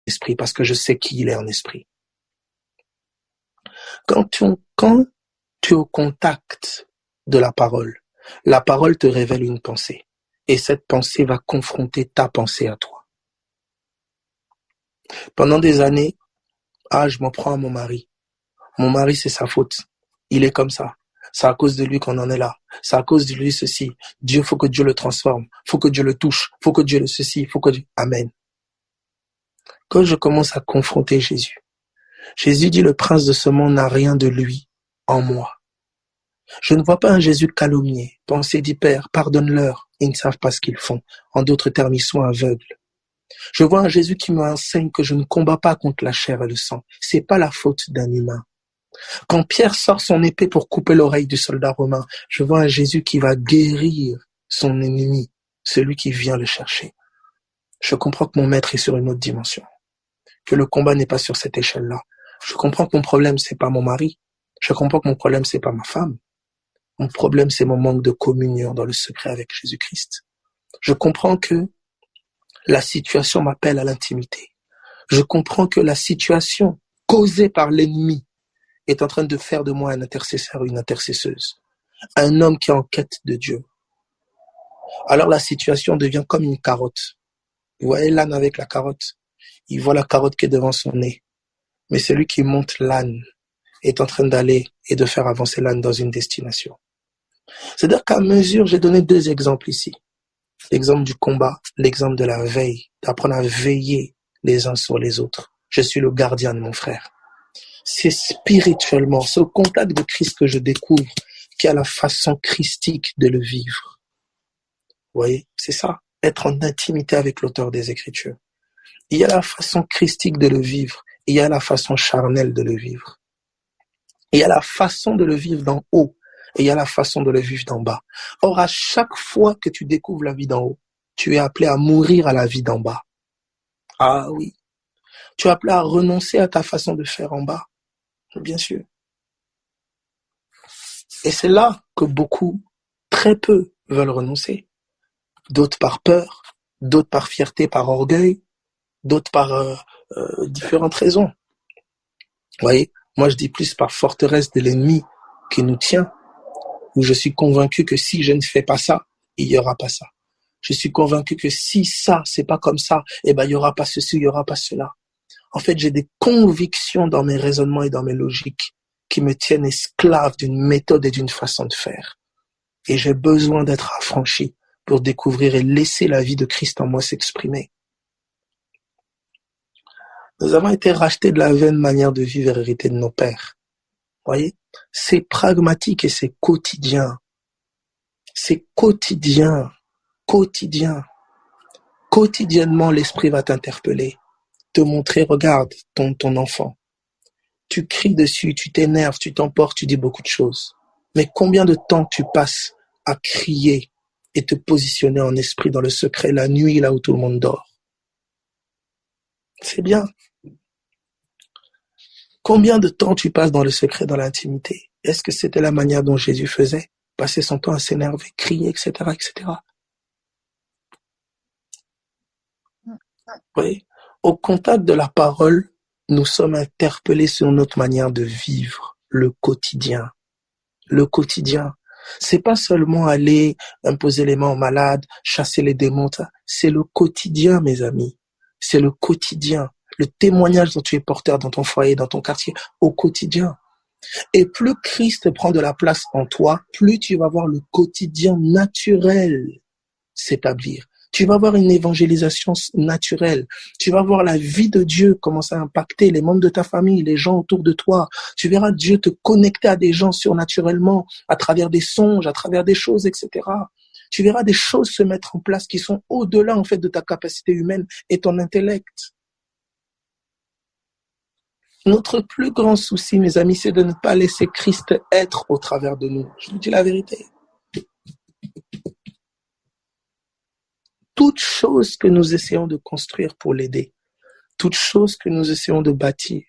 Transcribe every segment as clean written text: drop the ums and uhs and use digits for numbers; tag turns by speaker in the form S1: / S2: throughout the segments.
S1: esprit parce que je sais qui il est en esprit. Quand tu es au contact de la parole te révèle une pensée. Et cette pensée va confronter ta pensée à toi. Pendant des années, je m'en prends à mon mari. Mon mari, c'est sa faute. Il est comme ça. C'est à cause de lui qu'on en est là. C'est à cause de lui ceci. Faut que Dieu le transforme. Faut que Dieu le touche. Faut que Dieu le ceci. Amen. Quand je commence à confronter Jésus dit, le prince de ce monde n'a rien de lui en moi. Je ne vois pas un Jésus calomnié. Pensez dit, Père, pardonne-leur. Ils ne savent pas ce qu'ils font. En d'autres termes, ils sont aveugles. Je vois un Jésus qui m'enseigne que je ne combats pas contre la chair et le sang. C'est pas la faute d'un humain. Quand Pierre sort son épée pour couper l'oreille du soldat romain, je vois un Jésus qui va guérir son ennemi, celui qui vient le chercher. Je comprends que mon maître est sur une autre dimension, que le combat n'est pas sur cette échelle-là. Je comprends que mon problème, c'est pas mon mari. Je comprends que mon problème, c'est pas ma femme. Mon problème, c'est mon manque de communion dans le secret avec Jésus-Christ. Je comprends que la situation m'appelle à l'intimité. Je comprends que la situation causée par l'ennemi est en train de faire de moi un intercesseur, une intercesseuse, un homme qui est en quête de Dieu. Alors la situation devient comme une carotte. Vous voyez l'âne avec la carotte? Il voit la carotte qui est devant son nez. Mais celui qui monte l'âne est en train d'aller et de faire avancer l'âne dans une destination. C'est-à-dire qu'à mesure, j'ai donné 2 exemples ici. L'exemple du combat, l'exemple de la veille, d'apprendre à veiller les uns sur les autres. Je suis le gardien de mon frère. C'est spirituellement, c'est au contact de Christ que je découvre qu'il y a la façon christique de le vivre. Vous voyez, c'est ça, être en intimité avec l'auteur des Écritures. Il y a la façon christique de le vivre, et il y a la façon charnelle de le vivre. Il y a la façon de le vivre d'en haut, et il y a la façon de le vivre d'en bas. Or, à chaque fois que tu découvres la vie d'en haut, tu es appelé à mourir à la vie d'en bas. Ah oui, tu es appelé à renoncer à ta façon de faire en bas. Bien sûr. Et c'est là que beaucoup, très peu, veulent renoncer. D'autres par peur, d'autres par fierté, par orgueil, d'autres par différentes raisons. Vous voyez, moi je dis plus par forteresse de l'ennemi qui nous tient, où je suis convaincu que si je ne fais pas ça, il n'y aura pas ça. Je suis convaincu que si ça, c'est pas comme ça, il n'y aura pas ceci, il n'y aura pas cela. En fait, j'ai des convictions dans mes raisonnements et dans mes logiques qui me tiennent esclave d'une méthode et d'une façon de faire. Et j'ai besoin d'être affranchi pour découvrir et laisser la vie de Christ en moi s'exprimer. Nous avons été rachetés de la vaine manière de vivre héritée de nos pères. Voyez, c'est pragmatique et c'est quotidien. C'est quotidien. Quotidiennement, l'esprit va t'interpeller, te montrer, regarde ton enfant. Tu cries dessus, tu t'énerves, tu t'emportes, tu dis beaucoup de choses. Mais combien de temps tu passes à crier et te positionner en esprit dans le secret la nuit, là où tout le monde dort? C'est bien. Combien de temps tu passes dans le secret, dans l'intimité? Est-ce que c'était la manière dont Jésus faisait? Passer son temps à s'énerver, crier, etc., etc. Oui. Au contact de la parole, nous sommes interpellés sur notre manière de vivre le quotidien. Le quotidien. C'est pas seulement aller imposer les mains aux malades, chasser les démons. C'est le quotidien, mes amis. C'est le quotidien. Le témoignage dont tu es porteur dans ton foyer, dans ton quartier, au quotidien. Et plus Christ prend de la place en toi, plus tu vas voir le quotidien naturel s'établir. Tu vas voir une évangélisation naturelle. Tu vas voir la vie de Dieu commencer à impacter les membres de ta famille, les gens autour de toi. Tu verras Dieu te connecter à des gens surnaturellement, à travers des songes, à travers des choses, etc. Tu verras des choses se mettre en place qui sont au-delà, en fait, de ta capacité humaine et ton intellect. Notre plus grand souci, mes amis, c'est de ne pas laisser Christ être au travers de nous. Je vous dis la vérité. Toute chose que nous essayons de construire pour l'aider, toute chose que nous essayons de bâtir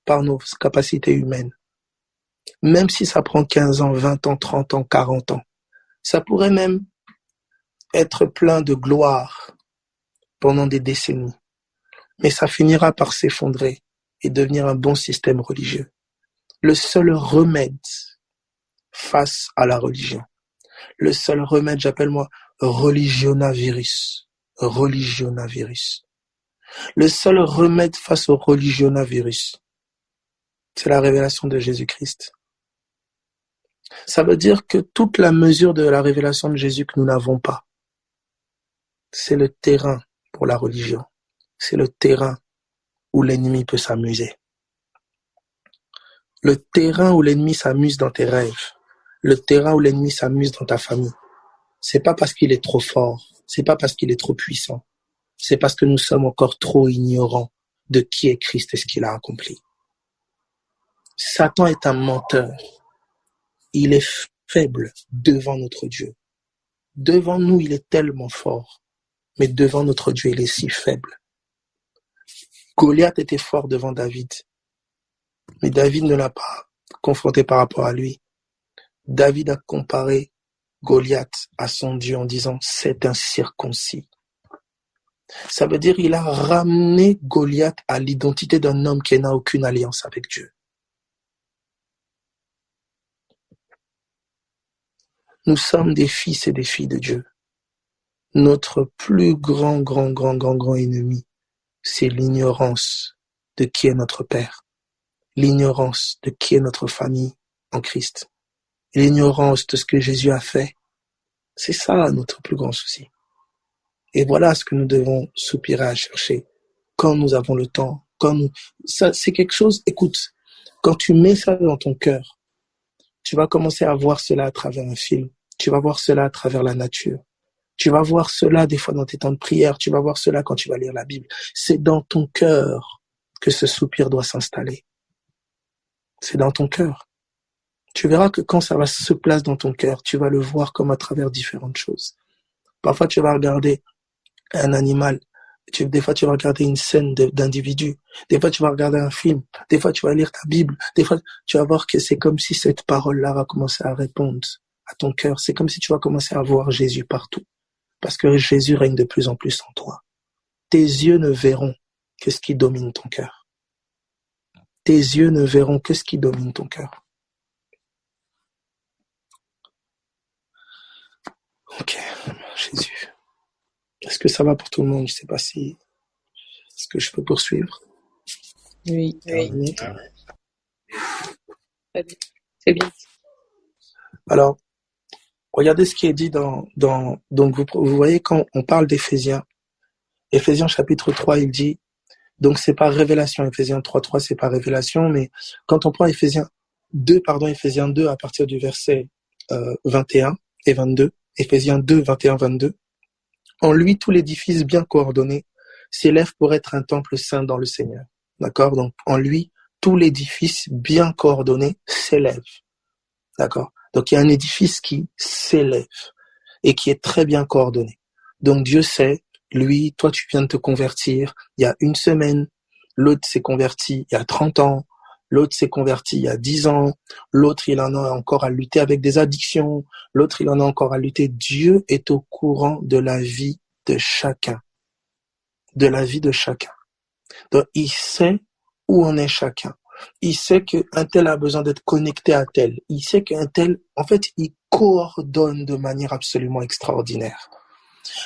S1: par nos capacités humaines, même si ça prend 15 ans, 20 ans, 30 ans, 40 ans, ça pourrait même être plein de gloire pendant des décennies. mais ça finira par s'effondrer et devenir un bon système religieux. Le seul remède face à la religion, le seul remède, j'appelle moi religionavirus. Religionavirus. Le seul remède face au religionavirus, c'est la révélation de Jésus-Christ. Ça veut dire que toute la mesure de la révélation de Jésus que nous n'avons pas, c'est le terrain pour la religion. C'est le terrain où l'ennemi peut s'amuser. Le terrain où l'ennemi s'amuse dans tes rêves. Le terrain où l'ennemi s'amuse dans ta famille. C'est pas parce qu'il est trop fort. C'est pas parce qu'il est trop puissant. C'est parce que nous sommes encore trop ignorants de qui est Christ et ce qu'il a accompli. Satan est un menteur. Il est faible devant notre Dieu. Devant nous, il est tellement fort. Mais devant notre Dieu, il est si faible. Goliath était fort devant David. Mais David ne l'a pas confronté par rapport à lui. David a comparé Goliath à son Dieu en disant « c'est un circoncis ». Ça veut dire qu'il a ramené Goliath à l'identité d'un homme qui n'a aucune alliance avec Dieu. Nous sommes des fils et des filles de Dieu. Notre plus grand ennemi, c'est l'ignorance de qui est notre Père, l'ignorance de qui est notre famille en Christ, l'ignorance de ce que Jésus a fait. C'est ça notre plus grand souci. Et voilà ce que nous devons soupirer à chercher quand nous avons le temps. Ça, c'est quelque chose, écoute, quand tu mets ça dans ton cœur, tu vas commencer à voir cela à travers un film, tu vas voir cela à travers la nature, tu vas voir cela des fois dans tes temps de prière, tu vas voir cela quand tu vas lire la Bible. C'est dans ton cœur que ce soupir doit s'installer. C'est dans ton cœur. Tu verras que quand ça va se placer dans ton cœur, tu vas le voir comme à travers différentes choses. Parfois, tu vas regarder un animal, des fois, tu vas regarder une scène d'individu, des fois, tu vas regarder un film, des fois, tu vas lire ta Bible, des fois, tu vas voir que c'est comme si cette parole-là va commencer à répondre à ton cœur. C'est comme si tu vas commencer à voir Jésus partout, parce que Jésus règne de plus en plus en toi. Tes yeux ne verront que ce qui domine ton cœur. Tes yeux ne verront que ce qui domine ton cœur. Ok, Jésus. Est-ce que ça va pour tout le monde? Je ne sais pas si... Est-ce que je peux poursuivre?
S2: Oui.
S1: Oui.
S2: C'est bien.
S1: Alors, regardez ce qui est dit donc vous voyez quand on parle d'Éphésiens, Éphésiens chapitre 3, il dit, donc c'est pas révélation, Éphésiens 3, c'est pas révélation, mais quand on prend Éphésiens 2 à partir du verset 21 et 22, Éphésiens 2, 21, 22, en lui tout l'édifice bien coordonné s'élève pour être un temple saint dans le Seigneur. D'accord? Donc en lui tout l'édifice bien coordonné s'élève. D'accord? Donc il y a un édifice qui s'élève et qui est très bien coordonné. Donc Dieu sait, lui, toi tu viens de te convertir il y a une semaine, l'autre s'est converti il y a 30 ans, l'autre s'est converti il y a 10 ans, l'autre il en a encore à lutter avec des addictions, l'autre il en a encore à lutter. Dieu est au courant de la vie de chacun. De la vie de chacun. Donc il sait où en est chacun. Il sait qu'un tel a besoin d'être connecté à tel. Il sait qu'un tel, en fait, il coordonne de manière absolument extraordinaire.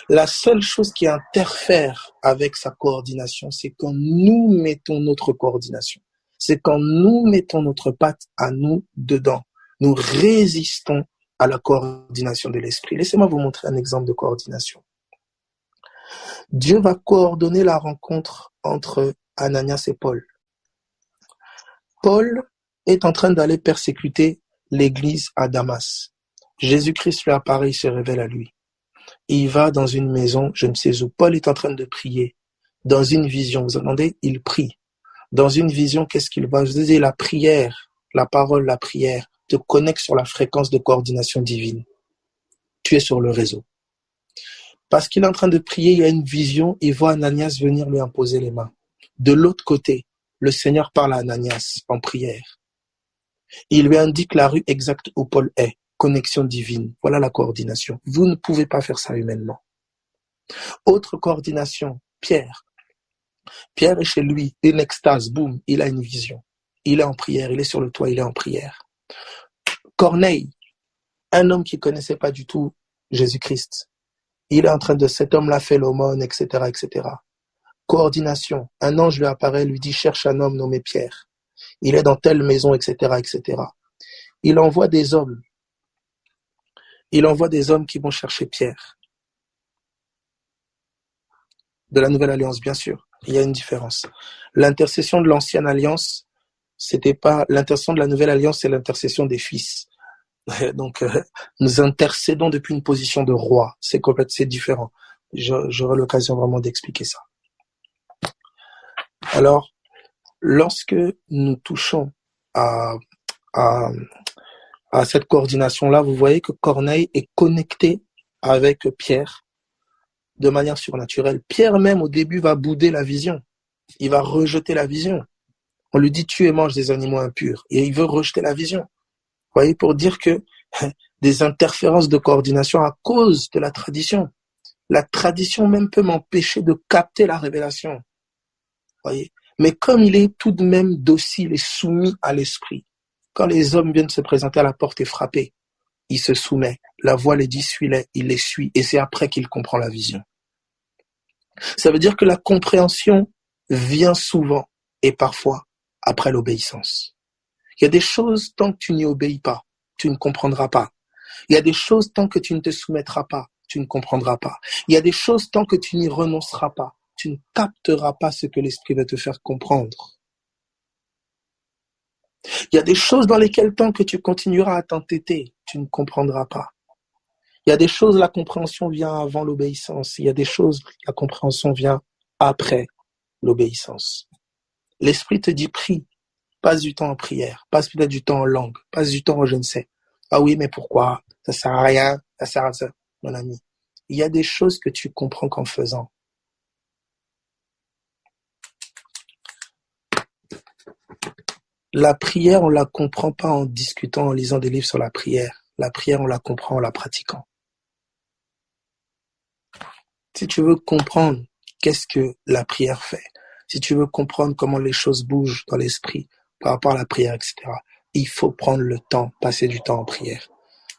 S1: La seule chose qui interfère avec sa coordination, c'est quand nous mettons notre coordination. C'est quand nous mettons notre patte à nous dedans. Nous résistons à la coordination de l'esprit. Laissez-moi vous montrer un exemple de coordination. Dieu va coordonner la rencontre entre Ananias et Paul. Paul est en train d'aller persécuter l'église à Damas. Jésus-Christ lui apparaît, il se révèle à lui. Il va dans une maison, je ne sais où. Paul est en train de prier. Dans une vision, vous entendez? Il prie. Dans une vision, qu'est-ce qu'il voit? Je vous dis, la prière, la parole, la prière, te connecte sur la fréquence de coordination divine. Tu es sur le réseau. Parce qu'il est en train de prier, il y a une vision, il voit Ananias venir lui imposer les mains. De l'autre côté, le Seigneur parle à Ananias en prière. Il lui indique la rue exacte où Paul est. Connexion divine. Voilà la coordination. Vous ne pouvez pas faire ça humainement. Autre coordination, Pierre. Pierre est chez lui, une extase, boum, il a une vision. Il est en prière, il est sur le toit, il est en prière. Corneille, un homme qui ne connaissait pas du tout Jésus-Christ, il est en train de, cet homme-là fait l'aumône, etc., etc. Coordination, un ange lui apparaît, lui dit, cherche un homme nommé Pierre. Il est dans telle maison, etc., etc. Il envoie des hommes qui vont chercher Pierre. De la Nouvelle Alliance, bien sûr, il y a une différence. L'intercession de l'Ancienne Alliance, c'était pas l'intercession de la Nouvelle Alliance, c'est l'intercession des fils. Donc, nous intercédons depuis une position de roi. C'est différent. J'aurai l'occasion vraiment d'expliquer ça. Alors, lorsque nous touchons à, à, à cette coordination-là, vous voyez que Corneille est connecté avec Pierre de manière surnaturelle. Pierre même, au début, va bouder la vision. Il va rejeter la vision. On lui dit, tue et mange des animaux impurs. Et il veut rejeter la vision. Vous voyez, pour dire que des interférences de coordination à cause de la tradition. La tradition même peut m'empêcher de capter la révélation. Vous voyez. Mais comme il est tout de même docile et soumis à l'esprit, quand les hommes viennent se présenter à la porte et frapper, il se soumet. La voix les dit, suis-les, il les suit. Et c'est après qu'il comprend la vision. Ça veut dire que la compréhension vient souvent et parfois après l'obéissance. Il y a des choses, tant que tu n'y obéis pas, tu ne comprendras pas. Il y a des choses, tant que tu ne te soumettras pas, tu ne comprendras pas. Il y a des choses, tant que tu n'y renonceras pas, tu ne capteras pas ce que l'Esprit va te faire comprendre. Il y a des choses dans lesquelles, tant que tu continueras à t'entêter, tu ne comprendras pas. Il y a des choses, la compréhension vient avant l'obéissance. Il y a des choses, la compréhension vient après l'obéissance. L'Esprit te dit, prie, passe du temps en prière, passe peut-être du temps en langue, passe du temps en je ne sais. Ah oui, mais pourquoi? Ça sert à rien, ça sert à ça, mon ami. Il y a des choses que tu comprends qu'en faisant. La prière, on la comprend pas en discutant, en lisant des livres sur la prière. La prière, on la comprend en la pratiquant. Si tu veux comprendre qu'est-ce que la prière fait, si tu veux comprendre comment les choses bougent dans l'esprit par rapport à la prière, etc., il faut prendre le temps, passer du temps en prière.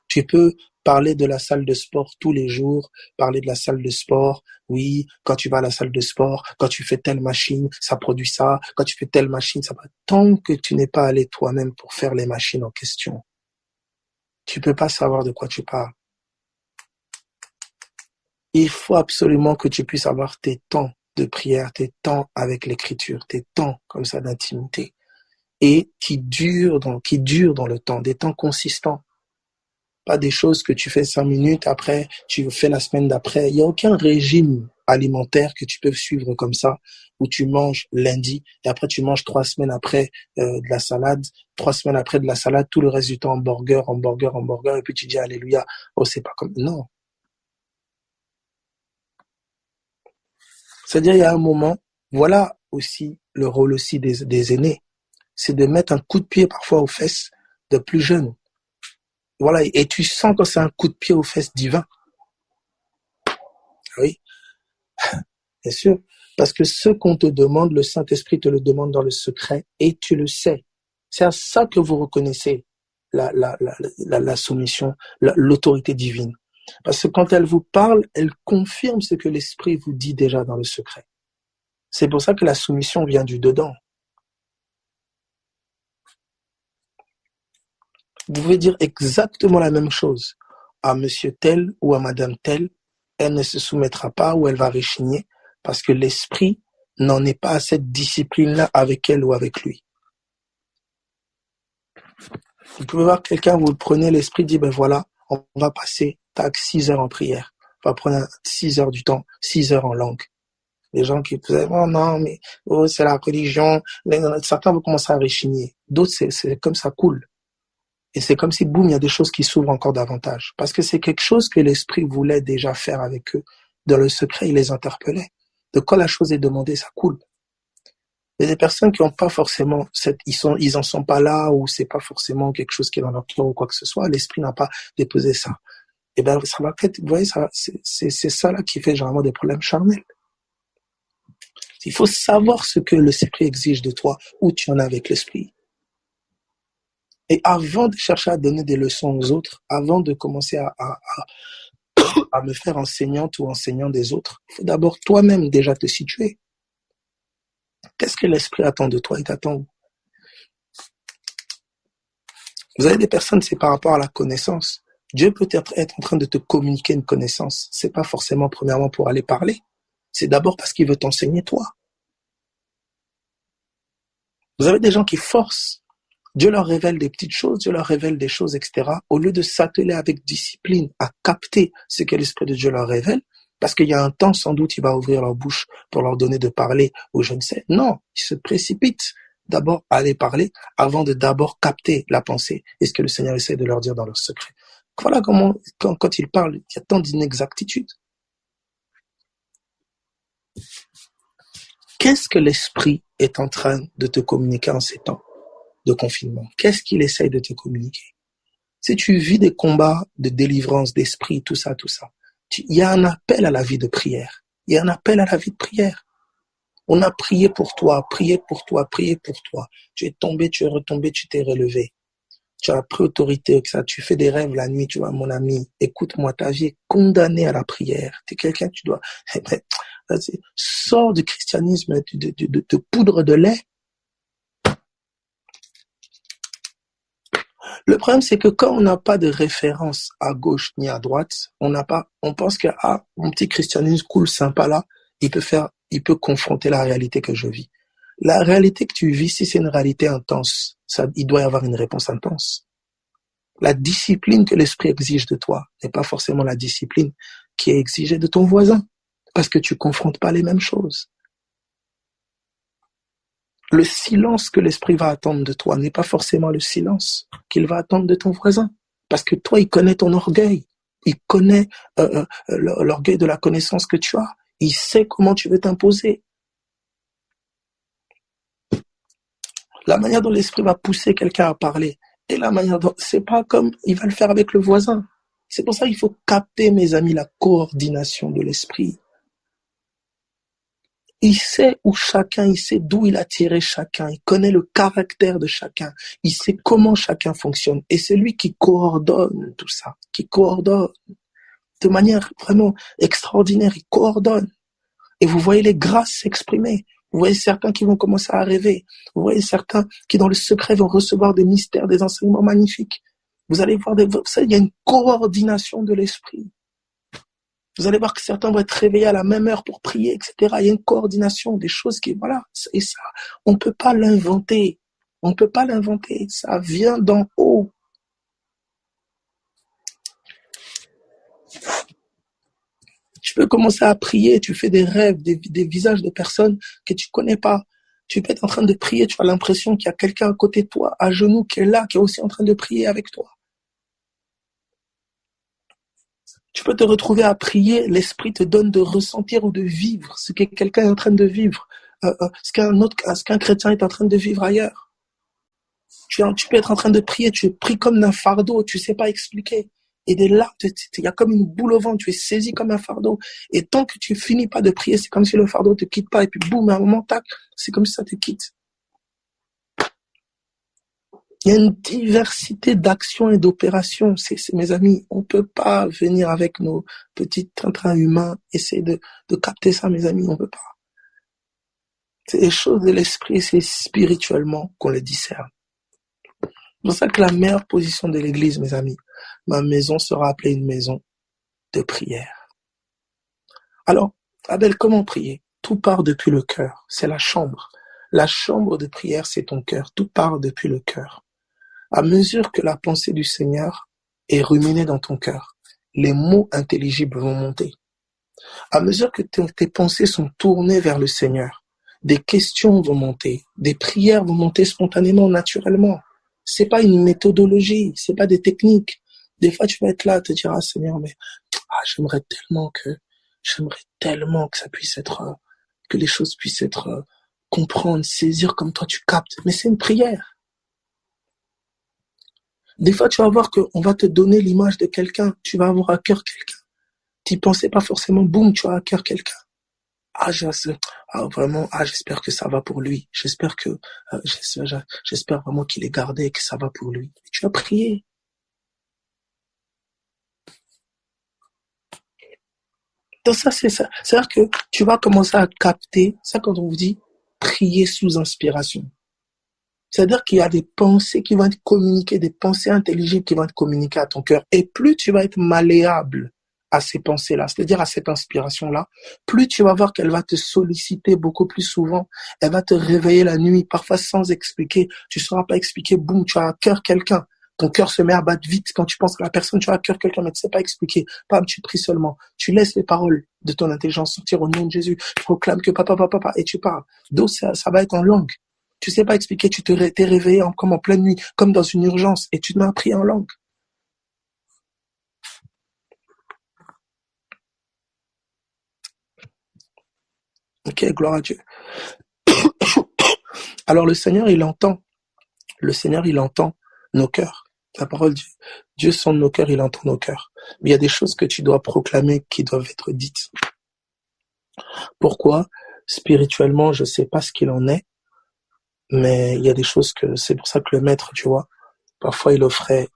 S1: Tu peux parler de la salle de sport tous les jours, parler de la salle de sport, oui, quand tu vas à la salle de sport, quand tu fais telle machine, ça produit ça, quand tu fais telle machine, ça produit. Tant que tu n'es pas allé toi-même pour faire les machines en question, tu peux pas savoir de quoi tu parles. Il faut absolument que tu puisses avoir tes temps de prière, tes temps avec l'écriture, tes temps comme ça d'intimité, et qui durent dans le temps, des temps consistants. Pas des choses que tu fais 5 minutes, après tu fais la semaine d'après. Il n'y a aucun régime alimentaire que tu peux suivre comme ça, où tu manges lundi, et après tu manges 3 semaines après de la salade, 3 semaines après de la salade, tout le reste du temps hamburger, et puis tu dis alléluia. Oh, c'est pas comme... Non. C'est-à-dire, il y a un moment, voilà aussi le rôle aussi des aînés, c'est de mettre un coup de pied parfois aux fesses de plus jeunes. Voilà, et tu sens que c'est un coup de pied aux fesses divin. Oui, bien sûr. Parce que ce qu'on te demande, le Saint-Esprit te le demande dans le secret et tu le sais. C'est à ça que vous reconnaissez la soumission, l'autorité divine. Parce que quand elle vous parle, elle confirme ce que l'Esprit vous dit déjà dans le secret. C'est pour ça que la soumission vient du dedans. Vous pouvez dire exactement la même chose à monsieur tel ou à madame tel, elle ne se soumettra pas ou elle va rechigner parce que l'esprit n'en est pas à cette discipline-là avec elle ou avec lui. Vous pouvez voir quelqu'un, vous le prenez, l'esprit dit, ben voilà, on va passer, 6 heures en prière. On va prendre 6 heures du temps, 6 heures en langue. Les gens qui disaient, oh non, mais oh, c'est la religion. Certains vont commencer à rechigner. D'autres, c'est comme ça coule. Et c'est comme si, boum, il y a des choses qui s'ouvrent encore davantage. Parce que c'est quelque chose que l'esprit voulait déjà faire avec eux. Dans le secret, il les interpellait. De quand la chose est demandée, ça coule. Il y a des personnes qui n'ont pas forcément ils en sont pas là, ou c'est pas forcément quelque chose qui est dans leur cœur ou quoi que ce soit. L'esprit n'a pas déposé ça. Et ben, ça va être, vous voyez, c'est ça là qui fait généralement des problèmes charnels. Il faut savoir ce que l'esprit exige de toi, où tu en es avec l'esprit. Et avant de chercher à donner des leçons aux autres, avant de commencer à me faire enseignante ou enseignant des autres, il faut d'abord toi-même déjà te situer. Qu'est-ce que l'esprit attend de toi? Il t'attend où? Vous avez des personnes, c'est par rapport à la connaissance. Dieu peut être en train de te communiquer une connaissance. C'est pas forcément premièrement pour aller parler. C'est d'abord parce qu'il veut t'enseigner toi. Vous avez des gens qui forcent. Dieu leur révèle des petites choses, Dieu leur révèle des choses, etc. Au lieu de s'atteler avec discipline à capter ce que l'Esprit de Dieu leur révèle, parce qu'il y a un temps, sans doute, il va ouvrir leur bouche pour leur donner de parler, ou je ne sais. Non, ils se précipitent d'abord à aller parler avant de d'abord capter la pensée et ce que le Seigneur essaie de leur dire dans leur secret. Voilà comment, quand il parle, il y a tant d'inexactitudes. Qu'est-ce que l'Esprit est en train de te communiquer en ces temps de confinement? Qu'est-ce qu'il essaye de te communiquer? Si tu vis des combats de délivrance d'esprit, tout ça, il y a un appel à la vie de prière. Il y a un appel à la vie de prière. On a prié pour toi, prié pour toi, prié pour toi. Tu es tombé, tu es retombé, tu t'es relevé. Tu as pris autorité, ça. Tu fais des rêves la nuit, tu vois, mon ami. Écoute-moi, ta vie est condamnée à la prière. Tu es quelqu'un, tu dois... Sors du christianisme, de poudre de lait. Le problème, c'est que quand on n'a pas de référence à gauche ni à droite, on pense que, mon petit christianisme cool, sympa là, il peut confronter la réalité que je vis. La réalité que tu vis, si c'est une réalité intense, il doit y avoir une réponse intense. La discipline que l'esprit exige de toi n'est pas forcément la discipline qui est exigée de ton voisin, parce que tu confrontes pas les mêmes choses. Le silence que l'esprit va attendre de toi n'est pas forcément le silence qu'il va attendre de ton voisin. Parce que toi, il connaît ton orgueil. Il connaît l'orgueil de la connaissance que tu as. Il sait comment tu veux t'imposer. La manière dont l'esprit va pousser quelqu'un à parler et la manière dont... C'est pas comme il va le faire avec le voisin. C'est pour ça qu'il faut capter, mes amis, la coordination de l'esprit. Il sait où chacun, il sait d'où il a tiré chacun, il connaît le caractère de chacun, il sait comment chacun fonctionne. Et c'est lui qui coordonne tout ça, qui coordonne de manière vraiment extraordinaire, il coordonne. Et vous voyez les grâces s'exprimer. Vous voyez certains qui vont commencer à rêver. Vous voyez certains qui dans le secret vont recevoir des mystères, des enseignements magnifiques. Vous allez voir, il y a une coordination de l'esprit. Vous allez voir que certains vont être réveillés à la même heure pour prier, etc. Il y a une coordination des choses qui, voilà. Et ça, on ne peut pas l'inventer. On ne peut pas l'inventer. Ça vient d'en haut. Tu peux commencer à prier, tu fais des rêves, des visages de personnes que tu connais pas. Tu peux être en train de prier, tu as l'impression qu'il y a quelqu'un à côté de toi, à genoux, qui est là, qui est aussi en train de prier avec toi. Tu peux te retrouver à prier, l'esprit te donne de ressentir ou de vivre ce que quelqu'un est en train de vivre, ce qu'un chrétien est en train de vivre ailleurs. Tu peux être en train de prier, tu es pris comme d'un fardeau, tu sais pas expliquer. Et dès là, il y a comme une boule au ventre, tu es saisi comme un fardeau. Et tant que tu finis pas de prier, c'est comme si le fardeau te quitte pas. Et puis boum, à un moment, tac, c'est comme si ça te quitte. Il y a une diversité d'actions et d'opérations. C'est mes amis, on peut pas venir avec nos petits trains humains, essayer de capter ça, mes amis, on peut pas. C'est les choses de l'esprit, c'est spirituellement qu'on les discerne. C'est pour ça que la meilleure position de l'église, mes amis, ma maison sera appelée une maison de prière. Alors, Abel, comment prier? Tout part depuis le cœur, c'est la chambre. La chambre de prière, c'est ton cœur, tout part depuis le cœur. À mesure que la pensée du Seigneur est ruminée dans ton cœur, les mots intelligibles vont monter. À mesure que tes pensées sont tournées vers le Seigneur, des questions vont monter, des prières vont monter spontanément, naturellement. C'est pas une méthodologie, c'est pas des techniques. Des fois, tu vas être là, te dire, ah Seigneur, mais j'aimerais tellement que ça puisse être, que les choses puissent être, comprendre, saisir comme toi tu captes. Mais c'est une prière. Des fois, tu vas voir qu'on va te donner l'image de quelqu'un, tu vas avoir à cœur quelqu'un. Tu pensais pas forcément, boum, tu as à cœur quelqu'un. Vraiment, j'espère que ça va pour lui. J'espère vraiment qu'il est gardé et que ça va pour lui. Et tu as prié. Donc ça, c'est ça. C'est-à-dire que tu vas commencer à capter, ça quand on vous dit prier sous inspiration. C'est-à-dire qu'il y a des pensées qui vont être communiquées, des pensées intelligibles qui vont être communiquées à ton cœur. Et plus tu vas être malléable à ces pensées-là, c'est-à-dire à cette inspiration-là, plus tu vas voir qu'elle va te solliciter beaucoup plus souvent. Elle va te réveiller la nuit, parfois sans expliquer. Tu ne sauras pas expliquer, boum, tu as à cœur quelqu'un. Ton cœur se met à battre vite. Quand tu penses à la personne, tu as à cœur quelqu'un, mais tu ne sais pas expliquer. Bam, tu pries seulement. Tu laisses les paroles de ton intelligence sortir au nom de Jésus. Tu proclames que papa, et tu parles. Donc ça va être en langue. Tu sais pas expliquer, t'es réveillé comme en pleine nuit, comme dans une urgence, et tu te mets à prier en langue. Ok, gloire à Dieu. Alors le Seigneur, il entend nos cœurs. La parole de Dieu sonde nos cœurs, il entend nos cœurs. Mais il y a des choses que tu dois proclamer qui doivent être dites. Pourquoi? Spirituellement, je sais pas ce qu'il en est, mais il y a des choses que, c'est pour ça que le maître, tu vois, parfois il offrait,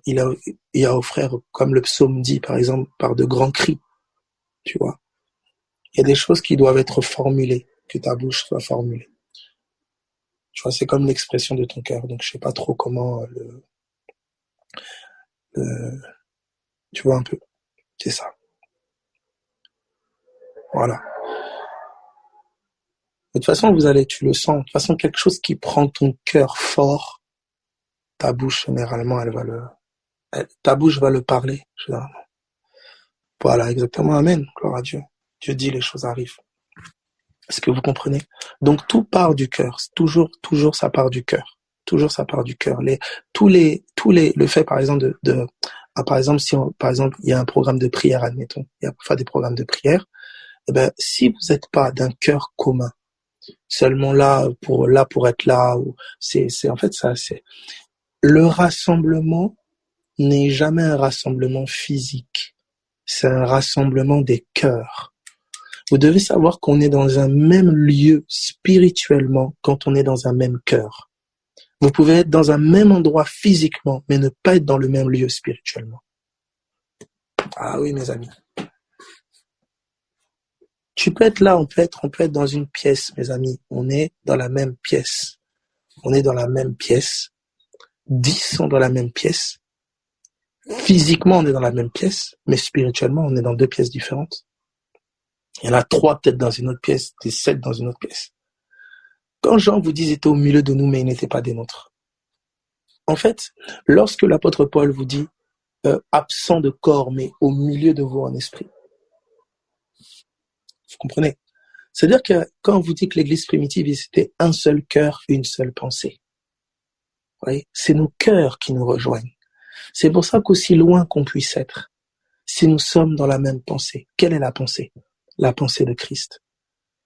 S1: il a offert, comme le psaume dit, par exemple, par de grands cris, tu vois. Il y a des choses qui doivent être formulées, que ta bouche soit formulée. Tu vois, c'est comme l'expression de ton cœur, donc je sais pas trop comment tu vois un peu, c'est ça. Voilà. De toute façon, tu le sens. De toute façon, quelque chose qui prend ton cœur fort, ta bouche, généralement, ta bouche va le parler, généralement. Voilà, exactement. Amen. Gloire à Dieu. Dieu dit, les choses arrivent. Est-ce que vous comprenez? Donc, tout part du cœur. Toujours, ça part du cœur. Toujours, ça part du cœur. Le fait, par exemple, par exemple, par exemple, il y a un programme de prière, admettons. Il y a parfois des programmes de prière. Eh ben, si vous n'êtes pas d'un cœur commun, seulement là pour être là, en fait, ça, c'est, le rassemblement n'est jamais un rassemblement physique. C'est un rassemblement des cœurs. Vous devez savoir qu'on est dans un même lieu spirituellement quand on est dans un même cœur. Vous pouvez être dans un même endroit physiquement, mais ne pas être dans le même lieu spirituellement. Ah oui, mes amis. Tu peux être là, on peut être dans une pièce, mes amis. On est dans la même pièce. On est dans la même pièce. 10 sont dans la même pièce. Physiquement, on est dans la même pièce, mais spirituellement, on est dans 2 pièces différentes. Il y en a 3 peut-être dans une autre pièce, des 7 dans une autre pièce. Quand Jean vous dit, il était au milieu de nous, mais il n'était pas des nôtres. En fait, lorsque l'apôtre Paul vous dit, absent de corps, mais au milieu de vous en esprit. Vous comprenez? C'est-à-dire que quand on vous dit que l'église primitive, c'était un seul cœur, une seule pensée. Vous voyez? C'est nos cœurs qui nous rejoignent. C'est pour ça qu'aussi loin qu'on puisse être, si nous sommes dans la même pensée, quelle est la pensée? La pensée de Christ.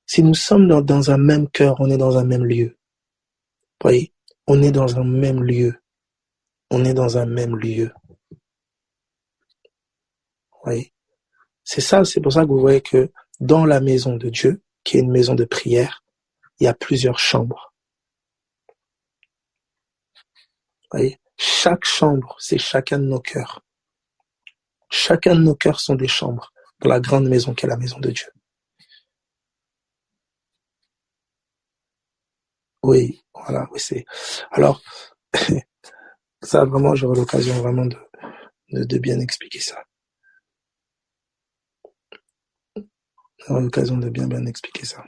S1: Si nous sommes dans un même cœur, on est dans un même lieu. Vous voyez? On est dans un même lieu. On est dans un même lieu. Vous voyez? C'est pour ça que vous voyez que dans la maison de Dieu, qui est une maison de prière, il y a plusieurs chambres. Vous voyez? Chaque chambre, c'est chacun de nos cœurs. Chacun de nos cœurs sont des chambres dans la grande maison qu'est la maison de Dieu. Oui, voilà, oui, c'est. Alors, ça vraiment, j'aurai l'occasion vraiment de bien expliquer ça. J'aurai l'occasion de bien expliquer ça.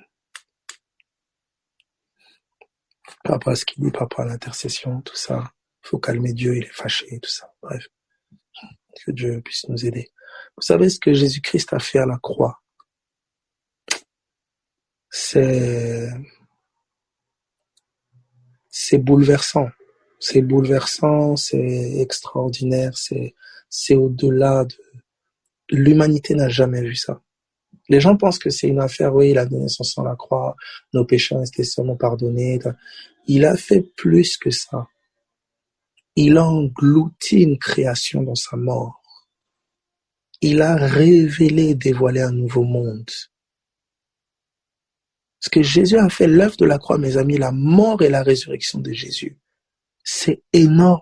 S1: Par rapport à ce qu'il dit, par rapport à l'intercession, tout ça. Il faut calmer Dieu, il est fâché, tout ça. Bref. Que Dieu puisse nous aider. Vous savez ce que Jésus-Christ a fait à la croix? C'est bouleversant. C'est bouleversant, c'est extraordinaire, c'est au-delà de... L'humanité n'a jamais vu ça. Les gens pensent que c'est une affaire, oui, il a donné son sang à la croix, nos péchés ont été seulement pardonnés. Il a fait plus que ça. Il a englouti une création dans sa mort. Il a révélé et dévoilé un nouveau monde. Ce que Jésus a fait, l'œuvre de la croix, mes amis, la mort et la résurrection de Jésus, c'est énorme.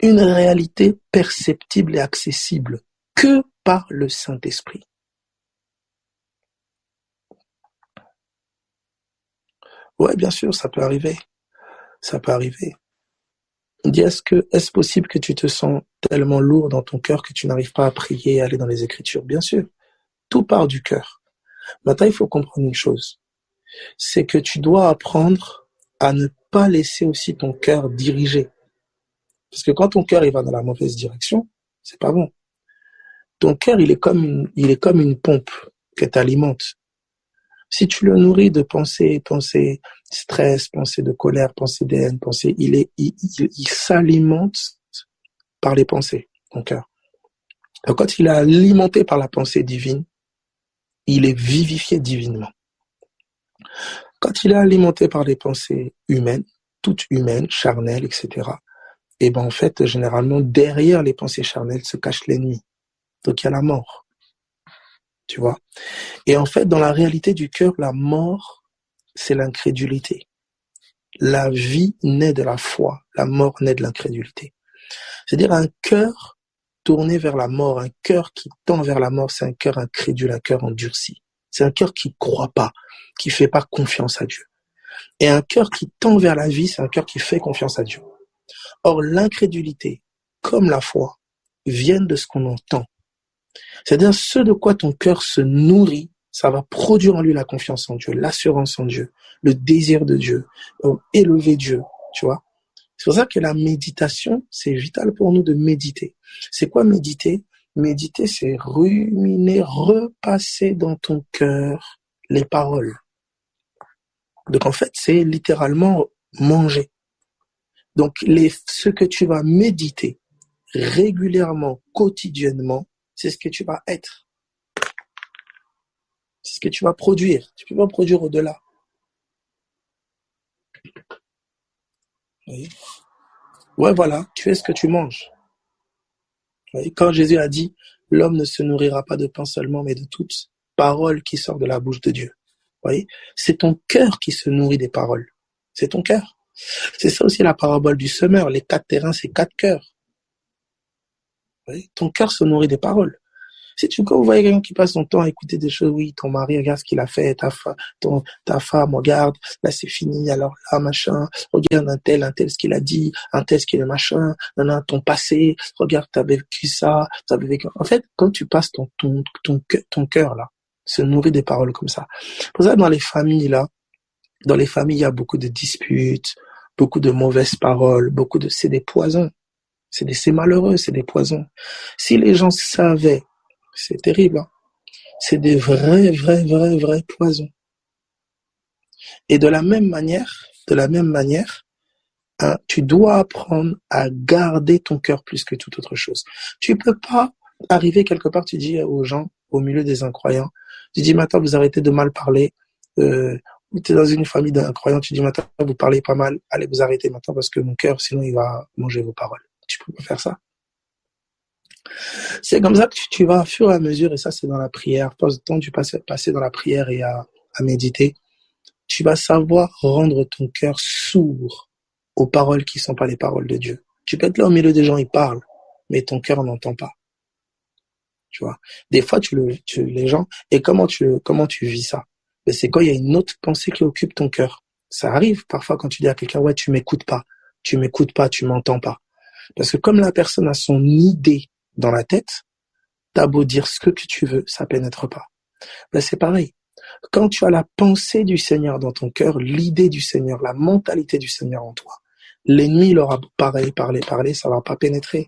S1: Une réalité perceptible et accessible que par le Saint-Esprit. Ouais, bien sûr, ça peut arriver. Ça peut arriver. Dis, est-ce possible que tu te sens tellement lourd dans ton cœur que tu n'arrives pas à prier et aller dans les Écritures? Bien sûr. Tout part du cœur. Maintenant, il faut comprendre une chose. C'est que tu dois apprendre à ne pas laisser aussi ton cœur diriger. Parce que quand ton cœur il va dans la mauvaise direction, c'est pas bon. Ton cœur, il est comme une pompe que tu alimentes. Si tu le nourris de pensées stress, pensées de colère, pensées de haine, il s'alimente par les pensées, ton cœur. Donc, quand il est alimenté par la pensée divine, il est vivifié divinement. Quand il est alimenté par les pensées humaines, toutes humaines, charnelles, etc., et ben en fait, généralement, derrière les pensées charnelles se cache l'ennemi. Donc, il y a la mort. Tu vois? Et en fait, dans la réalité du cœur, la mort, c'est l'incrédulité. La vie naît de la foi, la mort naît de l'incrédulité. C'est-à-dire un cœur tourné vers la mort, un cœur qui tend vers la mort, c'est un cœur incrédule, un cœur endurci. C'est un cœur qui croit pas, qui fait pas confiance à Dieu. Et un cœur qui tend vers la vie, c'est un cœur qui fait confiance à Dieu. Or, l'incrédulité, comme la foi, viennent de ce qu'on entend. C'est-à-dire ce de quoi ton cœur se nourrit, ça va produire en lui la confiance en Dieu, l'assurance en Dieu, le désir de Dieu, élever Dieu, tu vois. C'est pour ça que la méditation, c'est vital pour nous de méditer. C'est quoi méditer? Méditer, c'est ruminer, repasser dans ton cœur les paroles. Donc en fait, c'est littéralement manger. Donc ce que tu vas méditer régulièrement, quotidiennement, c'est ce que tu vas être. C'est ce que tu vas produire. Tu peux pas produire au-delà. Oui. Ouais, voilà, tu es ce que tu manges. Oui. Quand Jésus a dit, l'homme ne se nourrira pas de pain seulement, mais de toute parole qui sort de la bouche de Dieu. Oui. C'est ton cœur qui se nourrit des paroles. C'est ton cœur. C'est ça aussi la parabole du semeur. Les 4 terrains, c'est 4 cœurs. Oui. Ton cœur se nourrit des paroles. Quand vous voyez quelqu'un qui passe son temps à écouter des choses, oui, ton mari, regarde ce qu'il a fait, ta femme, regarde, là c'est fini, alors là, machin, regarde un tel, ce qu'il a dit, un tel, ce qu'il a machin, ton passé, regarde, t'avais vécu ça, t'avais vécu. En fait, quand tu passes ton cœur, là, se nourrit des paroles comme ça. Pour ça, dans les familles, il y a beaucoup de disputes, beaucoup de mauvaises paroles, c'est des poisons. C'est malheureux, c'est des poisons. Si les gens savaient, c'est terrible, hein. C'est des vrais poisons. Et de la même manière, hein, tu dois apprendre à garder ton cœur plus que toute autre chose. Tu peux pas arriver quelque part, tu dis aux gens, au milieu des incroyants, tu dis maintenant vous arrêtez de mal parler, tu es dans une famille d'incroyants, tu dis maintenant vous parlez pas mal, allez vous arrêtez maintenant parce que mon cœur sinon il va manger vos paroles. Tu peux pas faire ça. C'est comme ça que tu vas, au fur et à mesure, et ça c'est dans la prière, pas le temps tu passes dans la prière et à méditer, tu vas savoir rendre ton cœur sourd aux paroles qui ne sont pas les paroles de Dieu. Tu peux être là au milieu des gens, ils parlent, mais ton cœur n'entend pas. Tu vois. Des fois, les gens, et comment tu vis ça? Mais c'est quand il y a une autre pensée qui occupe ton cœur. Ça arrive parfois quand tu dis à quelqu'un, ouais, tu m'écoutes pas, tu m'entends pas. Parce que comme la personne a son idée dans la tête, t'as beau dire ce que tu veux, ça pénètre pas. Ben c'est pareil. Quand tu as la pensée du Seigneur dans ton cœur, l'idée du Seigneur, la mentalité du Seigneur en toi, l'ennemi il aura pareil, parler, ça va pas pénétrer.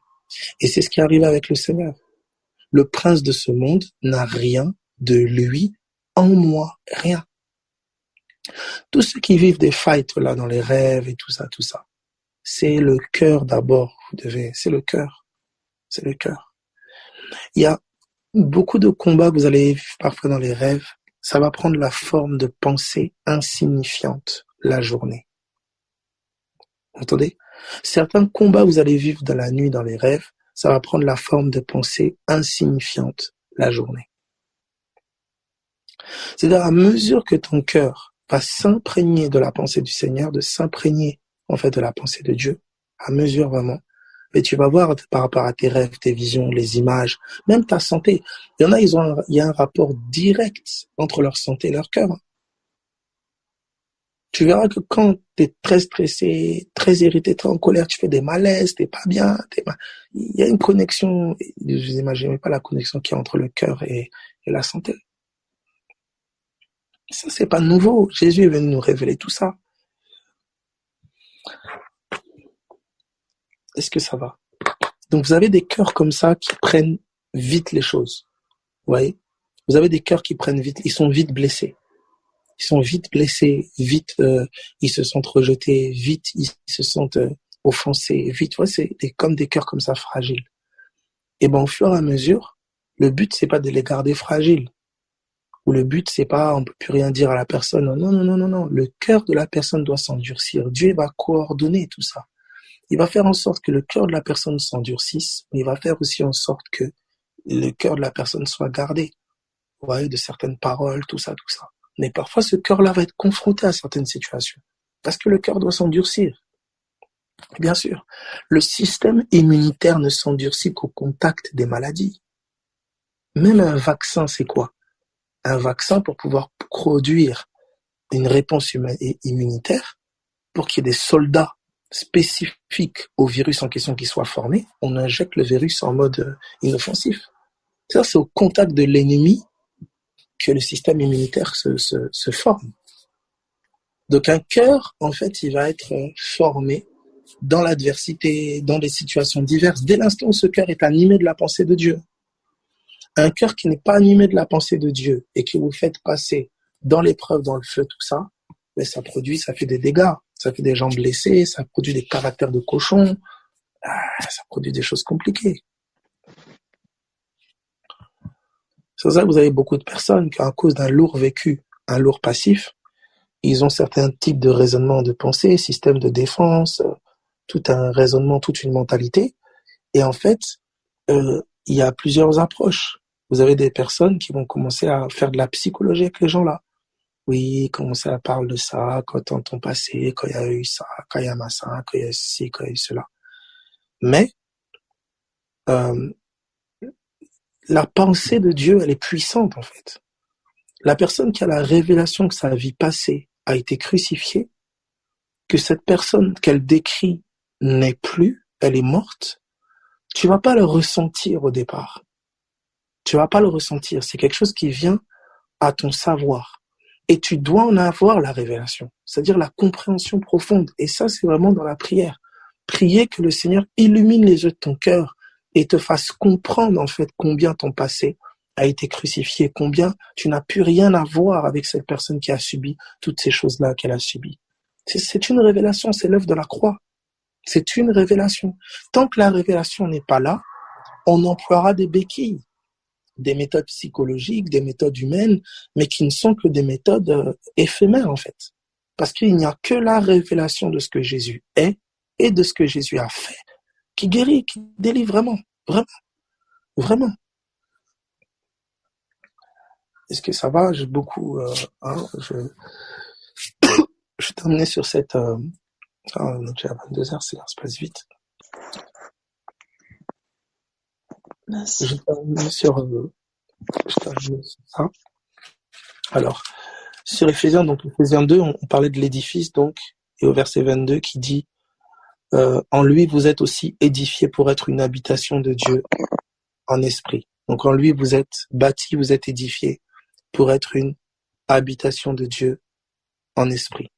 S1: Et c'est ce qui arrive avec le Seigneur. Le prince de ce monde n'a rien de lui en moi, rien. Tous ceux qui vivent des fights là dans les rêves et tout ça, c'est le cœur d'abord. C'est le cœur. Il y a beaucoup de combats que vous allez vivre parfois dans les rêves. Ça va prendre la forme de pensées insignifiantes la journée. Vous entendez? Certains combats que vous allez vivre dans la nuit, dans les rêves, ça va prendre la forme de pensées insignifiantes la journée. C'est-à-dire, à mesure que ton cœur va s'imprégner de la pensée du Seigneur, de s'imprégner, en fait, de la pensée de Dieu, à mesure vraiment, et tu vas voir par rapport à tes rêves, tes visions, les images, même ta santé. Il y en a, il y a un rapport direct entre leur santé et leur cœur. Tu verras que quand tu es très stressé, très irrité, très en colère, tu fais des malaises, t'es pas bien, il y a une connexion, je n'imagine même pas la connexion qu'il y a entre le cœur et la santé. Ça, c'est pas nouveau. Jésus est venu nous révéler tout ça. Est-ce que ça va? Donc, vous avez des cœurs comme ça qui prennent vite les choses. Vous voyez? Vous avez des cœurs qui prennent vite, ils sont vite blessés. Ils sont vite blessés, vite, ils se sentent rejetés, vite, ils se sentent offensés, vite. Tu vois, comme des cœurs comme ça fragiles. Et ben, au fur et à mesure, le but, c'est pas de les garder fragiles. Ou le but, c'est pas, on peut plus rien dire à la personne. Non, non, non, non, non. Le cœur de la personne doit s'endurcir. Dieu va coordonner tout ça. Il va faire en sorte que le cœur de la personne s'endurcisse, mais il va faire aussi en sorte que le cœur de la personne soit gardé. Vous voyez, de certaines paroles, tout ça, tout ça. Mais parfois, ce cœur-là va être confronté à certaines situations. Parce que le cœur doit s'endurcir. Bien sûr, le système immunitaire ne s'endurcit qu'au contact des maladies. Même un vaccin, c'est quoi? Un vaccin, pour pouvoir produire une réponse immunitaire, pour qu'il y ait des soldats spécifiques au virus en question qui soient formés, on injecte le virus en mode inoffensif. Ça, c'est au contact de l'ennemi que le système immunitaire se forme. Donc un cœur, en fait, il va être formé dans l'adversité, dans des situations diverses, dès l'instant où ce cœur est animé de la pensée de Dieu. Un cœur qui n'est pas animé de la pensée de Dieu et que vous faites passer dans l'épreuve, dans le feu, tout ça, mais ça fait des dégâts, ça fait des gens blessés, ça produit des caractères de cochons, ça produit des choses compliquées. C'est pour ça que vous avez beaucoup de personnes qui, à cause d'un lourd vécu, un lourd passif, ils ont certains types de raisonnement de pensée, système de défense, tout un raisonnement, toute une mentalité. Et en fait, il y a plusieurs approches. Vous avez des personnes qui vont commencer à faire de la psychologie avec les gens là. Oui, commencer à parler de ça, quand dans ton passé, quand il y a eu ça, quand il y a machin, quand il y a ci, quand il y a eu cela. Mais la pensée de Dieu, elle est puissante en fait. La personne qui a la révélation que sa vie passée a été crucifiée, que cette personne qu'elle décrit n'est plus, elle est morte, tu vas pas le ressentir au départ. Tu vas pas le ressentir. C'est quelque chose qui vient à ton savoir. Et tu dois en avoir la révélation, c'est-à-dire la compréhension profonde. Et ça, c'est vraiment dans la prière. Prier que le Seigneur illumine les yeux de ton cœur et te fasse comprendre en fait combien ton passé a été crucifié, combien tu n'as plus rien à voir avec cette personne qui a subi toutes ces choses-là qu'elle a subies. C'est une révélation, c'est l'œuvre de la croix. C'est une révélation. Tant que la révélation n'est pas là, on emploiera des béquilles, des méthodes psychologiques, des méthodes humaines, mais qui ne sont que des méthodes éphémères en fait. Parce qu'il n'y a que la révélation de ce que Jésus est et de ce que Jésus a fait qui guérit, qui délivre vraiment, vraiment, vraiment. Est-ce que ça va? J'ai beaucoup... je terminais sur cette... on est déjà à 22h, ça se passe vite.
S2: Merci.
S1: Je termine sur ça. Alors, sur Éphésiens, donc Éphésiens 2, on parlait de l'édifice, donc, et au verset 22 qui dit en lui vous êtes aussi édifiés pour être une habitation de Dieu en esprit. Donc en lui vous êtes bâtis, vous êtes édifiés pour être une habitation de Dieu en esprit.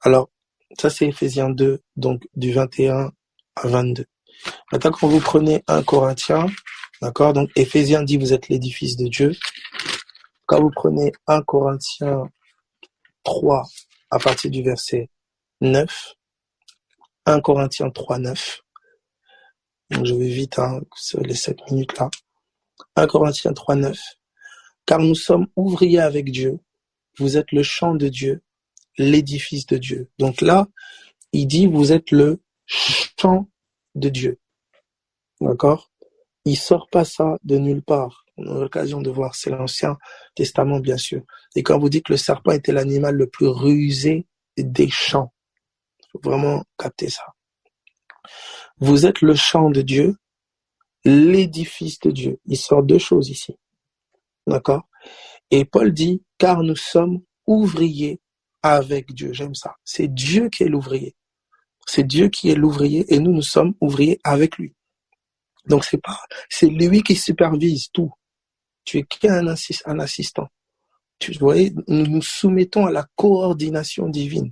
S1: Alors, ça c'est Éphésiens 2, donc du 21 à 22. Maintenant, quand vous prenez 1 Corinthiens, d'accord, donc Éphésiens dit vous êtes l'édifice de Dieu. Quand vous prenez 1 Corinthiens 3 à partir du verset 9, 1 Corinthiens 3, 9, donc je vais vite sur les 7 minutes là. 1 Corinthiens 3, 9, car nous sommes ouvriers avec Dieu, vous êtes le champ de Dieu, l'édifice de Dieu. Donc là, il dit vous êtes le champ de Dieu. D'accord? Il sort pas ça de nulle part. On a l'occasion de voir, c'est l'Ancien Testament, bien sûr. Et quand vous dites que le serpent était l'animal le plus rusé des champs, il faut vraiment capter ça. Vous êtes le champ de Dieu, l'édifice de Dieu. Il sort deux choses ici. D'accord? Et Paul dit, car nous sommes ouvriers avec Dieu. J'aime ça. C'est Dieu qui est l'ouvrier. C'est Dieu qui est l'ouvrier et nous sommes ouvriers avec lui. Donc c'est lui qui supervise tout. Tu es qu'un assistant. Vous voyez, nous nous soumettons à la coordination divine.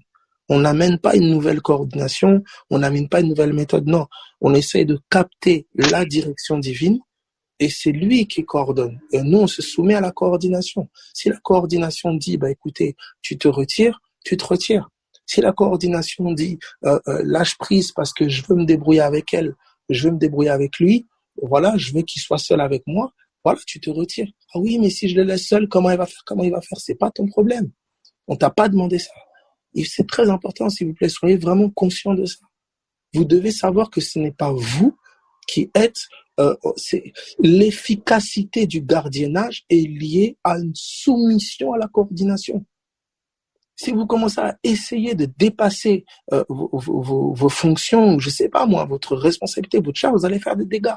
S1: On n'amène pas une nouvelle coordination, on n'amène pas une nouvelle méthode, non. On essaie de capter la direction divine et c'est lui qui coordonne. Et nous, on se soumet à la coordination. Si la coordination dit, écoutez, tu te retires, tu te retires. Si la coordination dit, lâche prise parce que je veux me débrouiller avec elle, je veux me débrouiller avec lui, voilà, je veux qu'il soit seul avec moi, voilà, tu te retires. Ah oui, mais si je le laisse seul, comment il va faire? C'est pas ton problème. On t'a pas demandé ça. Et c'est très important, s'il vous plaît, soyez vraiment conscient de ça. Vous devez savoir que ce n'est pas vous qui êtes, l'efficacité du gardiennage est liée à une soumission à la coordination. Si vous commencez à essayer de dépasser vos fonctions, je sais pas moi, votre responsabilité, votre charge, vous allez faire des dégâts.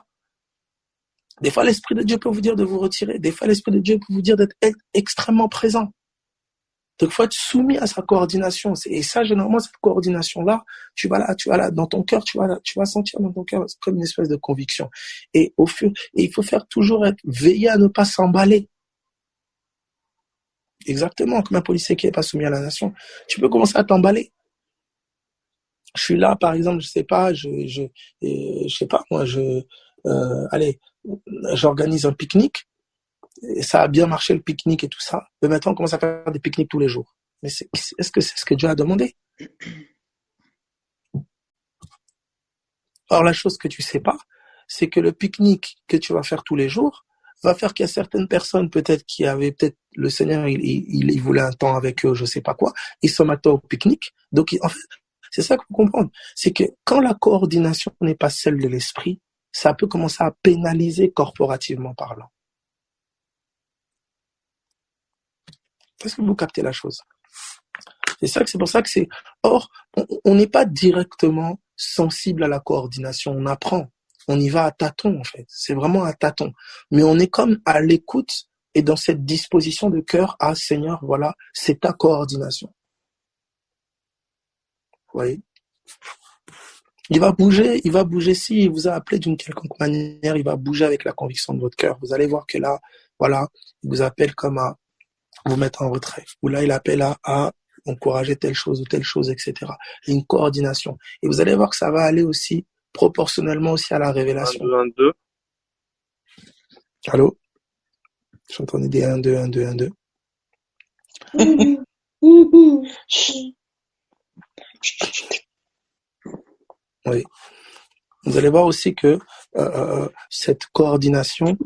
S1: Des fois, l'Esprit de Dieu peut vous dire de vous retirer. Des fois, l'Esprit de Dieu peut vous dire d'être extrêmement présent. Donc, il faut être soumis à sa coordination. Et ça, généralement, cette coordination-là, tu vas là, dans ton cœur, tu vas sentir dans ton cœur comme une espèce de conviction. Et il faut faire toujours veiller à ne pas s'emballer. Exactement, comme un policier qui n'est pas soumis à la nation. Tu peux commencer à t'emballer. Je suis là, par exemple, je sais pas moi, allez, j'organise un pique-nique. Et ça a bien marché le pique-nique et tout ça. Mais maintenant, on commence à faire des pique-niques tous les jours. Mais est-ce que c'est ce que Dieu a demandé? Or, la chose que tu sais pas, c'est que le pique-nique que tu vas faire tous les jours va faire qu'il y a certaines personnes peut-être qui avaient peut-être le Seigneur, il voulait un temps avec eux, je sais pas quoi. Ils sont maintenant au pique-nique. Donc, en fait, c'est ça qu'il faut comprendre. C'est que quand la coordination n'est pas celle de l'esprit, ça peut commencer à pénaliser corporativement parlant. Est-ce que vous captez la chose? C'est pour ça que or, on n'est pas directement sensible à la coordination, on apprend. On y va à tâtons, en fait. C'est vraiment à tâtons. Mais on est comme à l'écoute et dans cette disposition de cœur, Seigneur, voilà, c'est ta coordination. Vous voyez? Il va bouger s'il vous a appelé d'une quelconque manière, il va bouger avec la conviction de votre cœur. Vous allez voir que là, voilà, il vous appelle comme à vous mettre en retrait. Ou là, il appelle à encourager telle chose, etc. Et une coordination. Et vous allez voir que ça va aller aussi proportionnellement aussi à la révélation.
S3: 1, 2, 1, 2.
S1: Allô? J'entendais des 1, 2, 1, 2, 1, 2. Oui. Vous allez voir aussi que cette coordination,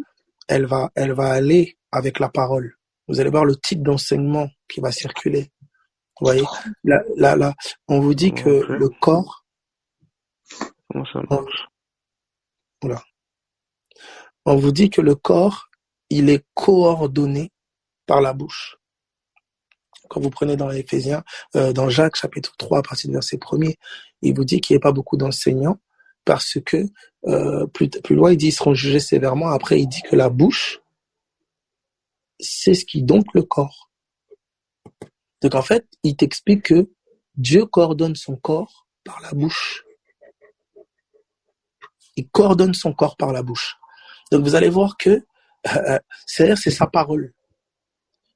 S1: elle va aller avec la parole. Vous allez voir le type d'enseignement qui va circuler. Vous voyez, là, on vous dit que le corps.
S3: Comment ça marche?
S1: Voilà. On vous dit que le corps, il est coordonné par la bouche. Quand vous prenez dans Éphésiens, dans Jacques chapitre 3, à partir du verset 1er, il vous dit qu'il n'y a pas beaucoup d'enseignants parce que plus loin, il dit qu'ils seront jugés sévèrement. Après, il dit que la bouche, c'est ce qui dompte le corps. Donc en fait, il t'explique que Dieu coordonne son corps par la bouche. Il coordonne son corps par la bouche. Donc vous allez voir que c'est sa parole.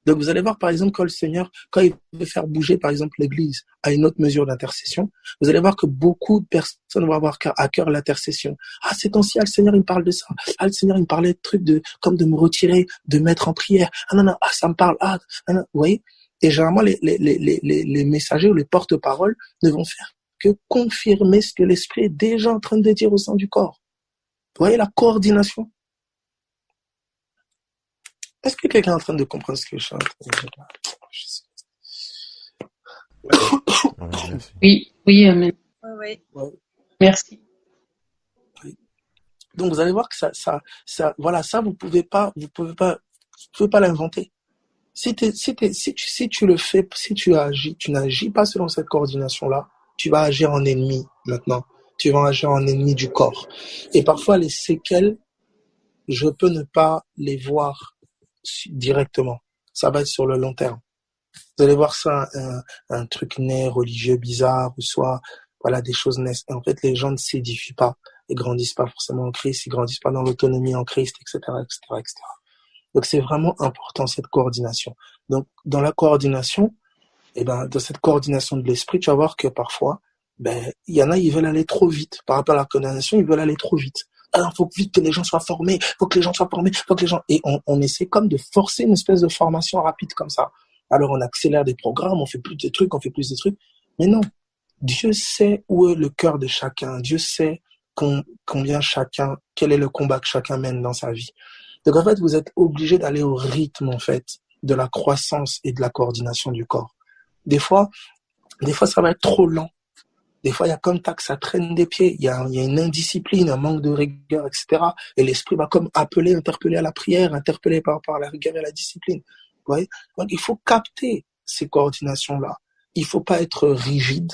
S1: Donc vous allez voir par exemple quand le Seigneur, quand il veut faire bouger par exemple l'Église à une autre mesure d'intercession, vous allez voir que beaucoup de personnes vont avoir à cœur l'intercession. Ah, c'est temps-ci, le Seigneur il me parle de ça. Ah, le Seigneur il me parlait de trucs comme de me retirer, de mettre en prière. Ah non, ça me parle. Ah non, vous voyez. Et généralement les messagers ou les porte-paroles ne vont faire que confirmer ce que l'Esprit est déjà en train de dire au sein du corps. Vous voyez la coordination. Est-ce que quelqu'un est en train de comprendre ce que je suis en train de dire?
S4: Oui, amen.
S2: Oui.
S4: Merci.
S1: Oui. Donc vous allez voir que voilà, ça vous pouvez pas l'inventer. Si tu le fais, si tu n'agis pas selon cette coordination-là, tu vas agir en ennemi maintenant. Tu vas agir en ennemi du corps. Et parfois, les séquelles, je peux ne pas les voir directement. Ça va être sur le long terme. Vous allez voir ça, un truc né religieux bizarre, ou soit, voilà, des choses naissent. En fait, les gens ne s'édifient pas. Ils grandissent pas forcément en Christ, ils grandissent pas dans l'autonomie en Christ, etc., etc., etc. Donc, c'est vraiment important, cette coordination. Donc, dans la coordination, dans cette coordination de l'esprit, tu vas voir que parfois, il y en a, ils veulent aller trop vite. Par rapport à la coordination, ils veulent aller trop vite. Alors, faut vite que les gens soient formés, faut que les gens, et on essaie comme de forcer une espèce de formation rapide comme ça. Alors, on accélère des programmes, on fait plus de trucs. Mais non. Dieu sait où est le cœur de chacun. Dieu sait quel est le combat que chacun mène dans sa vie. Donc, en fait, vous êtes obligé d'aller au rythme, en fait, de la croissance et de la coordination du corps. Des fois, ça va être trop lent. Des fois, il y a comme ça que ça traîne des pieds. Il y a une indiscipline, un manque de rigueur, etc. Et l'esprit va comme interpeller à la prière, interpeller par rapport à la rigueur et à la discipline. Vous voyez? Donc, il faut capter ces coordinations-là. Il faut pas être rigide.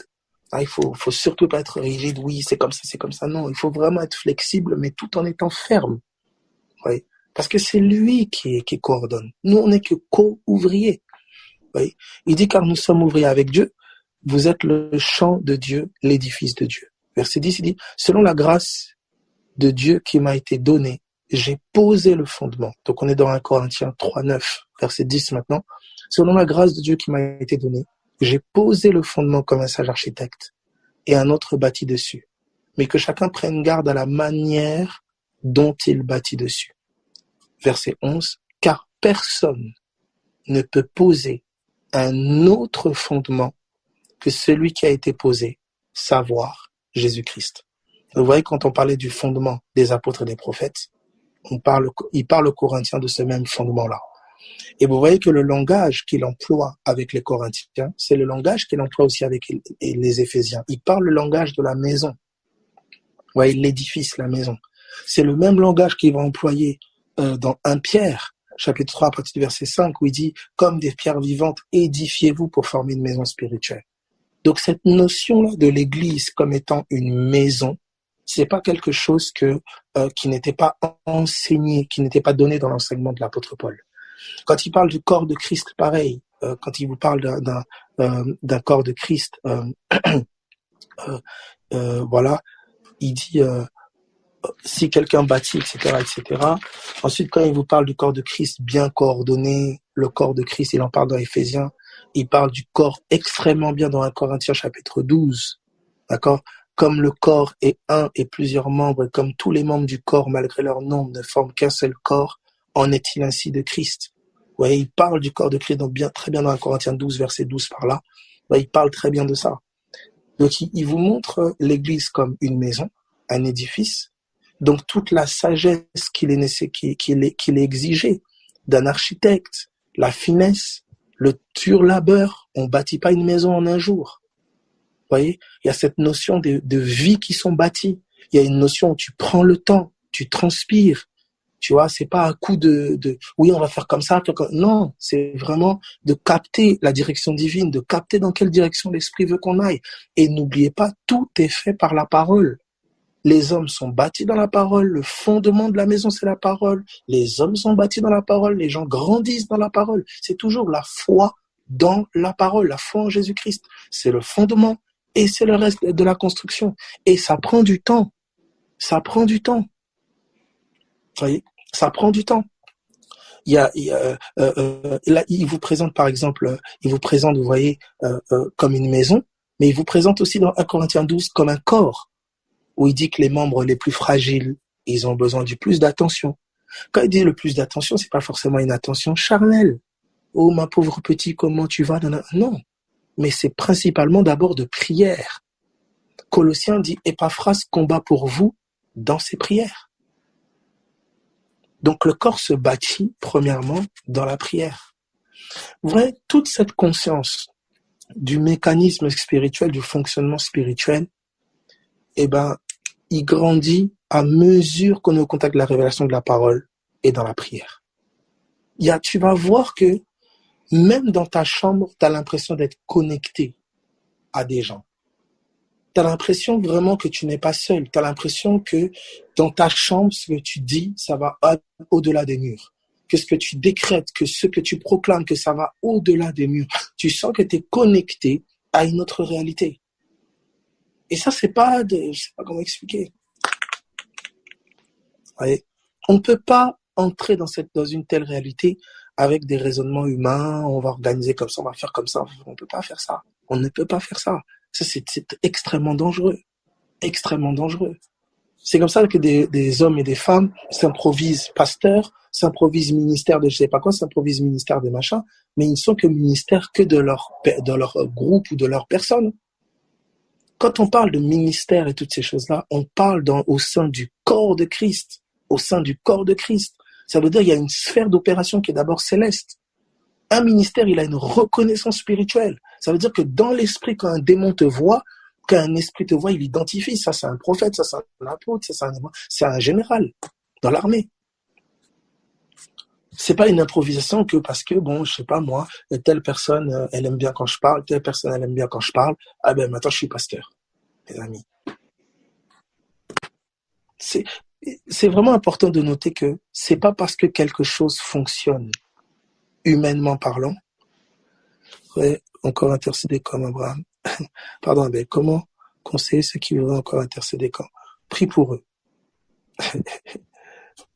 S1: Il faut surtout pas être rigide. Oui, c'est comme ça. Non, il faut vraiment être flexible, mais tout en étant ferme. Vous voyez? Parce que c'est lui qui coordonne. Nous, on n'est que co-ouvriers. Il dit, car nous sommes ouvriers avec Dieu, vous êtes le champ de Dieu, l'édifice de Dieu. Verset 10, il dit, selon la grâce de Dieu qui m'a été donnée, j'ai posé le fondement. Donc on est dans 1 Corinthiens 3, 9, verset 10 maintenant. Selon la grâce de Dieu qui m'a été donnée, j'ai posé le fondement comme un sage architecte et un autre bâtit dessus. Mais que chacun prenne garde à la manière dont il bâtit dessus. Verset 11, car personne ne peut poser un autre fondement que celui qui a été posé, savoir Jésus-Christ. Vous voyez, quand on parlait du fondement des apôtres et des prophètes, il parle aux Corinthiens de ce même fondement-là. Et vous voyez que le langage qu'il emploie avec les Corinthiens, c'est le langage qu'il emploie aussi avec les Éphésiens. Il parle le langage de la maison. Vous voyez, l'édifice, la maison. C'est le même langage qu'il va employer dans 1 Pierre, chapitre 3, à partir du verset 5, où il dit « Comme des pierres vivantes, édifiez-vous pour former une maison spirituelle. » Donc cette notion-là de l'Église comme étant une maison, c'est pas quelque chose qui n'était pas enseigné, qui n'était pas donné dans l'enseignement de l'apôtre Paul. Quand il parle du corps de Christ, pareil. Quand il vous parle d'un corps de Christ, voilà, il dit si quelqu'un bâtit, etc., etc. Ensuite, quand il vous parle du corps de Christ bien coordonné, le corps de Christ, il en parle dans Éphésiens. Il parle du corps extrêmement bien dans 1 Corinthiens chapitre 12. D'accord? Comme le corps est un et plusieurs membres, et comme tous les membres du corps, malgré leur nombre, ne forment qu'un seul corps, en est-il ainsi de Christ? Ouais, il parle du corps de Christ donc très bien dans 1 Corinthiens 12, verset 12 par là. Ouais, il parle très bien de ça. Donc, il vous montre l'Église comme une maison, un édifice. Donc, toute la sagesse qu'il est exigé d'un architecte, la finesse, le dur labeur, on bâtit pas une maison en un jour. Vous voyez, il y a cette notion de vie qui sont bâties. Il y a une notion où tu prends le temps, tu transpires. Tu vois, c'est pas un coup oui, on va faire comme ça. Non, c'est vraiment de capter la direction divine, de capter dans quelle direction l'Esprit veut qu'on aille. Et n'oubliez pas, tout est fait par la parole. Les hommes sont bâtis dans la parole, le fondement de la maison, c'est la parole. Les hommes sont bâtis dans la parole, les gens grandissent dans la parole. C'est toujours la foi dans la parole, la foi en Jésus-Christ. C'est le fondement et c'est le reste de la construction. Et ça prend du temps. Ça prend du temps. Vous voyez, ça prend du temps. Là, il vous présente, par exemple, vous voyez, comme une maison, mais il vous présente aussi dans 1 Corinthiens 12 comme un corps, où il dit que les membres les plus fragiles, ils ont besoin du plus d'attention. Quand il dit le plus d'attention, c'est pas forcément une attention charnelle. Oh, ma pauvre petit, comment tu vas? Non. Mais c'est principalement d'abord de prière. Colossiens dit, Épaphras combat pour vous dans ses prières. Donc le corps se bâtit premièrement dans la prière. Vous voyez, toute cette conscience du mécanisme spirituel, du fonctionnement spirituel, il grandit à mesure qu'on est au contact de la révélation de la parole et dans la prière. Tu vas voir que même dans ta chambre, tu as l'impression d'être connecté à des gens. Tu as l'impression vraiment que tu n'es pas seul. Tu as l'impression que dans ta chambre, ce que tu dis, ça va au-delà des murs. Que ce que tu décrètes, que ce que tu proclames, que ça va au-delà des murs. Tu sens que tu es connecté à une autre réalité. Et ça, je sais pas comment expliquer. Ouais. On ne peut pas entrer dans une telle réalité avec des raisonnements humains, on va organiser comme ça, on va faire comme ça. On ne peut pas faire ça. On ne peut pas faire ça. Ça, c'est extrêmement dangereux. Extrêmement dangereux. C'est comme ça que des hommes et des femmes s'improvisent pasteurs, s'improvisent ministère de je sais pas quoi, s'improvisent ministère de machin, mais ils ne sont que ministères que de leur groupe ou de leur personne. Quand on parle de ministère et toutes ces choses-là, on parle au sein du corps de Christ. Au sein du corps de Christ. Ça veut dire qu'il y a une sphère d'opération qui est d'abord céleste. Un ministère, il a une reconnaissance spirituelle. Ça veut dire que dans l'esprit, quand un démon te voit, quand un esprit te voit, il identifie. Ça, c'est un prophète, ça, c'est un apôtre, ça, c'est un général dans l'armée. C'est pas une improvisation que parce que, bon, je sais pas moi, telle personne, elle aime bien quand je parle, telle personne, elle aime bien quand je parle. Ah ben, maintenant, je suis pasteur, mes amis. C'est vraiment important de noter que c'est pas parce que quelque chose fonctionne, humainement parlant, ouais, encore intercéder comme Abraham. Pardon, ben, comment conseiller ceux qui voudraient encore intercéder quand? Prie pour eux.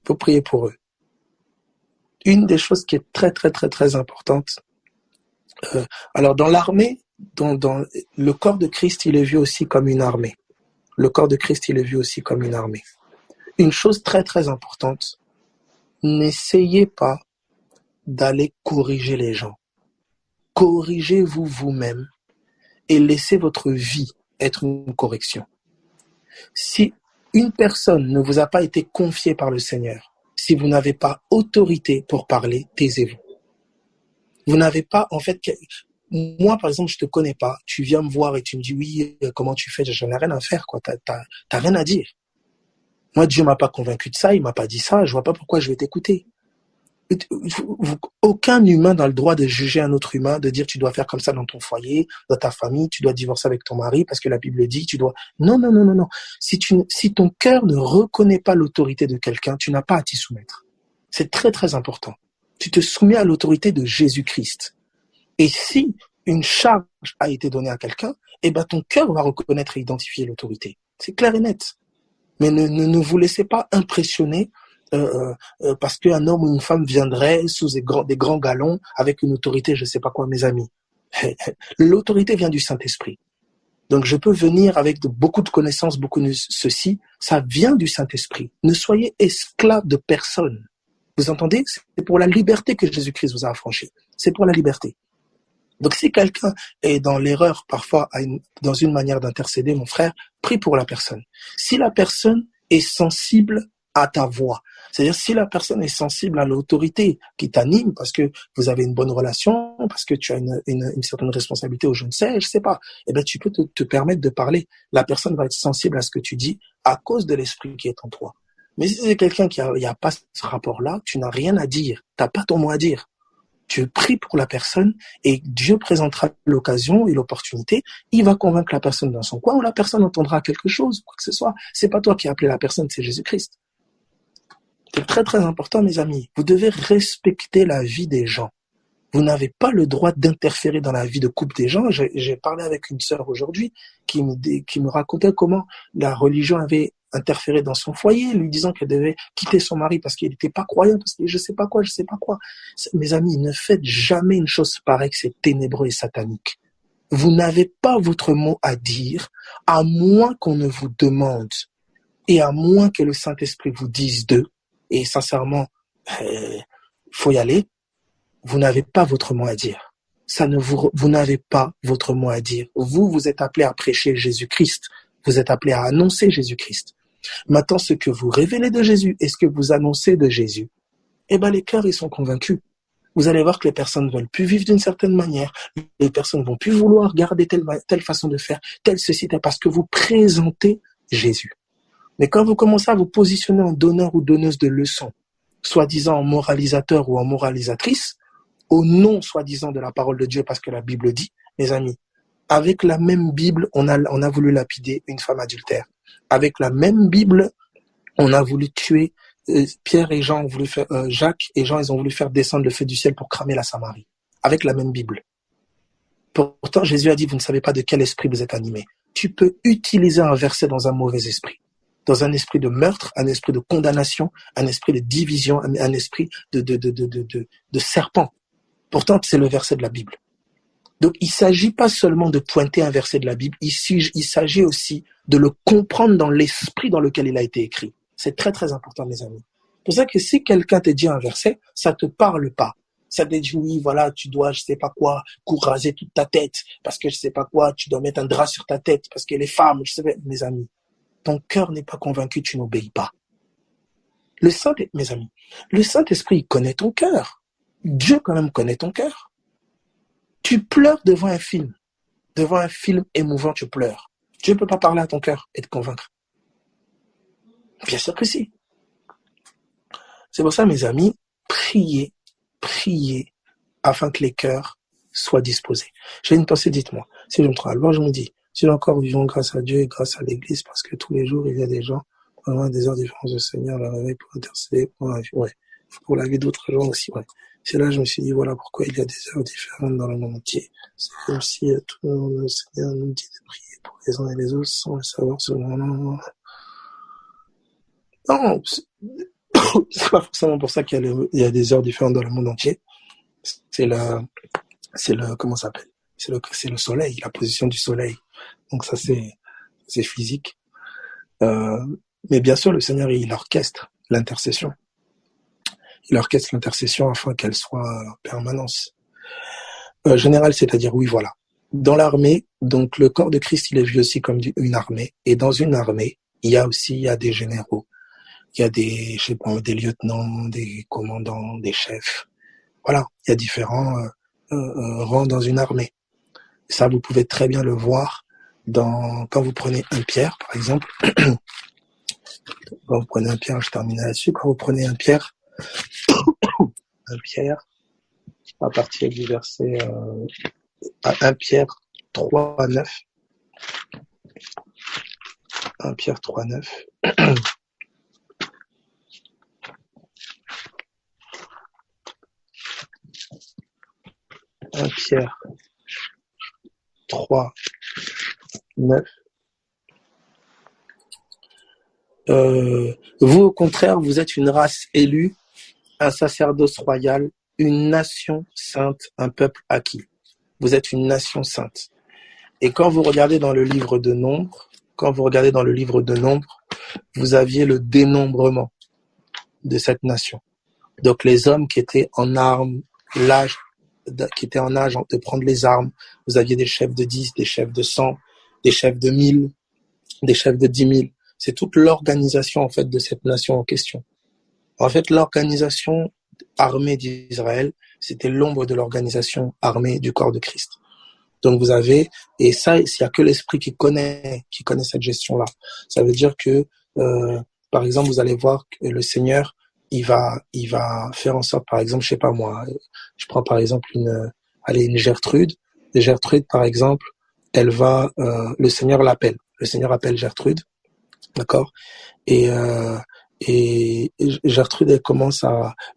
S1: Faut prier pour eux. Une des choses qui est très, très, très, très importante, alors dans l'armée, dans le corps de Christ, il est vu aussi comme une armée. Le corps de Christ, il est vu aussi comme une armée. Une chose très, très importante, n'essayez pas d'aller corriger les gens. Corrigez-vous vous-même et laissez votre vie être une correction. Si une personne ne vous a pas été confiée par le Seigneur, si vous n'avez pas autorité pour parler, taisez-vous. Vous n'avez pas, en fait, moi, par exemple, je te connais pas, tu viens me voir et tu me dis, oui, comment tu fais, j'en ai rien à faire, quoi, t'as rien à dire. Moi, Dieu m'a pas convaincu de ça, il m'a pas dit ça, je vois pas pourquoi je vais t'écouter. Aucun humain n'a le droit de juger un autre humain, de dire tu dois faire comme ça dans ton foyer, dans ta famille, tu dois divorcer avec ton mari parce que la Bible dit, tu dois... Non. Si ton cœur ne reconnaît pas l'autorité de quelqu'un, tu n'as pas à t'y soumettre. C'est très, très important. Tu te soumets à l'autorité de Jésus-Christ. Et si une charge a été donnée à quelqu'un, eh ben ton cœur va reconnaître et identifier l'autorité. C'est clair et net. Mais ne vous laissez pas impressionner parce qu'un homme ou une femme viendrait sous des grands galons avec une autorité, je sais pas quoi, mes amis. L'autorité vient du Saint-Esprit. Donc je peux venir avec beaucoup de connaissances, beaucoup de ceci, ça vient du Saint-Esprit. Ne soyez esclaves de personne. Vous entendez? C'est pour la liberté que Jésus-Christ vous a affranchi. C'est pour la liberté. Donc si quelqu'un est dans l'erreur parfois dans une manière d'intercéder, mon frère, prie pour la personne. Si la personne est sensible à ta voix, c'est-à-dire si la personne est sensible à l'autorité qui t'anime parce que vous avez une bonne relation, parce que tu as une certaine responsabilité ou je ne sais pas, eh ben tu peux te permettre de parler. La personne va être sensible à ce que tu dis à cause de l'esprit qui est en toi. Mais si c'est quelqu'un qui y a pas ce rapport-là, tu n'as rien à dire, t'as pas ton mot à dire. Tu pries pour la personne et Dieu présentera l'occasion et l'opportunité. Il va convaincre la personne dans son coin ou la personne entendra quelque chose, quoi que ce soit. C'est pas toi qui as appelé la personne, c'est Jésus-Christ. C'est très très important, mes amis. Vous devez respecter la vie des gens. Vous n'avez pas le droit d'interférer dans la vie de couple des gens. J'ai parlé avec une sœur aujourd'hui qui me racontait comment la religion avait interféré dans son foyer, lui disant qu'elle devait quitter son mari parce qu'il n'était pas croyant, parce que je sais pas quoi. Mes amis, ne faites jamais une chose pareille, c'est ténébreux et satanique. Vous n'avez pas votre mot à dire, à moins qu'on ne vous demande, et à moins que le Saint-Esprit vous dise d'eux, et sincèrement, faut y aller, vous n'avez pas votre mot à dire. Vous n'avez pas votre mot à dire. Vous êtes appelé à prêcher Jésus-Christ. Vous êtes appelé à annoncer Jésus-Christ. Maintenant, ce que vous révélez de Jésus et ce que vous annoncez de Jésus, eh ben, les cœurs, ils sont convaincus. Vous allez voir que les personnes ne veulent plus vivre d'une certaine manière. Les personnes ne vont plus vouloir garder telle façon de faire, telle ceci, parce que vous présentez Jésus. Mais quand vous commencez à vous positionner en donneur ou donneuse de leçons, soi-disant en moralisateur ou en moralisatrice, au nom soi-disant de la parole de Dieu, parce que la Bible dit, mes amis, avec la même Bible, on a voulu lapider une femme adultère. Avec la même Bible, on a voulu tuer Pierre et Jean ont voulu faire Jacques et Jean, ils ont voulu faire descendre le feu du ciel pour cramer la Samarie. Avec la même Bible. Pourtant, Jésus a dit, vous ne savez pas de quel esprit vous êtes animés. Tu peux utiliser un verset dans un mauvais esprit. Dans un esprit de meurtre, un esprit de condamnation, un esprit de division, un esprit de serpent. Pourtant, c'est le verset de la Bible. Donc, il ne s'agit pas seulement de pointer un verset de la Bible, il s'agit aussi de le comprendre dans l'esprit dans lequel il a été écrit. C'est très, très important, mes amis. C'est pour ça que si quelqu'un te dit un verset, ça ne te parle pas. Ça te dit, oui, voilà, tu dois, je sais pas quoi, raser toute ta tête, parce que je sais pas quoi, tu dois mettre un drap sur ta tête, parce que les femmes, je sais pas, mes amis, ton cœur n'est pas convaincu, tu n'obéis pas. Mes amis, le Saint-Esprit, il connaît ton cœur. Dieu, quand même, connaît ton cœur. Tu pleures devant un film émouvant, tu pleures. Dieu ne peut pas parler à ton cœur et te convaincre. Bien sûr que si. C'est pour ça, mes amis, priez afin que les cœurs soient disposés. J'ai une pensée, dites-moi, si je me trompe, alors je me dis, si encore vivons grâce à Dieu et grâce à l'Église, parce que tous les jours, il y a des gens, vraiment des heures différentes du Seigneur, la réveil pour intercéder pour la vie d'autres gens aussi, ouais. C'est là que je me suis dit, voilà pourquoi il y a des heures différentes dans le monde entier. C'est comme si tout le monde, le Seigneur nous dit de prier pour les uns et les autres sans le savoir seulement. Non, c'est pas forcément pour ça qu'il y a des heures différentes dans le monde entier. Comment ça s'appelle? C'est le soleil, la position du soleil. Donc ça, c'est physique. Mais bien sûr, le Seigneur, il orchestre l'intercession. Il orchestre l'intercession afin qu'elle soit en permanence. Générale, c'est-à-dire, oui, voilà. Dans l'armée, donc le corps de Christ, il est vu aussi comme une armée. Et dans une armée, il y a des généraux. Il y a des lieutenants, des commandants, des chefs. Voilà, il y a différents rangs dans une armée. Ça, vous pouvez très bien le voir quand vous prenez un Pierre, par exemple. Quand vous prenez un Pierre, je termine là-dessus. Quand vous prenez un Pierre, à partir du verset 1 Pierre 3:9. 1 Pierre 3:9. 1 Pierre 3:9. Vous, au contraire, vous êtes une race élue, un sacerdoce royal, une nation sainte, un peuple acquis. Vous êtes une nation sainte. Et quand vous regardez dans le livre de Nombre, vous aviez le dénombrement de cette nation. Donc les hommes qui étaient en armes, qui étaient en âge de prendre les armes, vous aviez des chefs de 10, des chefs de 100, des chefs de 1000, des chefs de 10 000. C'est toute l'organisation en fait de cette nation en question. En fait, l'organisation armée d'Israël, c'était l'ombre de l'organisation armée du corps de Christ. Donc vous avez, et ça, il n'y a que l'esprit qui connaît cette gestion-là. Ça veut dire que, par exemple, vous allez voir que le Seigneur, il va faire en sorte, par exemple, je sais pas moi, je prends par exemple une Gertrude. Gertrude, par exemple, le Seigneur l'appelle. Le Seigneur appelle Gertrude, d'accord? Et Gertrude,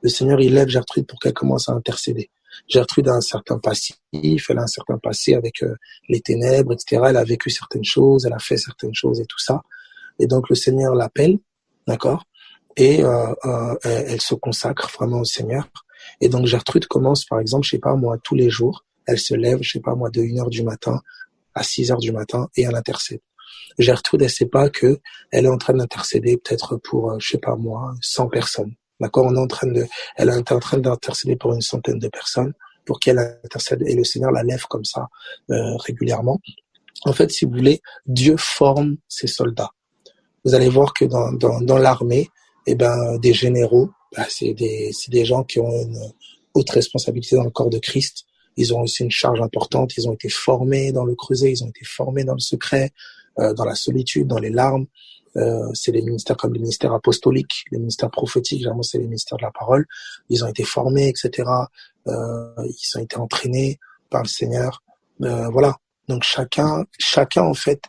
S1: le Seigneur, il lève Gertrude pour qu'elle commence à intercéder. Gertrude a un certain passif, elle a un certain passé avec les ténèbres, etc. Elle a vécu certaines choses, elle a fait certaines choses et tout ça. Et donc, le Seigneur l'appelle, d'accord? Et elle se consacre vraiment au Seigneur. Et donc, Gertrude commence, par exemple, je sais pas moi, tous les jours, elle se lève, je sais pas moi, de 1h du matin à 6h du matin et elle intercède. Gertrude, elle sait pas que elle est en train d'intercéder peut-être pour, je sais pas moi, 100 personnes. D'accord? Elle est en train d'intercéder pour une centaine de personnes pour qu'elle intercède et le Seigneur la lève comme ça, régulièrement. En fait, si vous voulez, Dieu forme ses soldats. Vous allez voir que dans l'armée, des généraux, c'est des gens qui ont une haute responsabilité dans le corps de Christ. Ils ont aussi une charge importante. Ils ont été formés dans le creuset, ils ont été formés dans le secret, dans la solitude, dans les larmes. C'est les ministères comme les ministères apostoliques, les ministères prophétiques, généralement c'est les ministères de la parole. Ils ont été formés, etc. Ils ont été entraînés par le Seigneur. Voilà. Donc chacun en fait,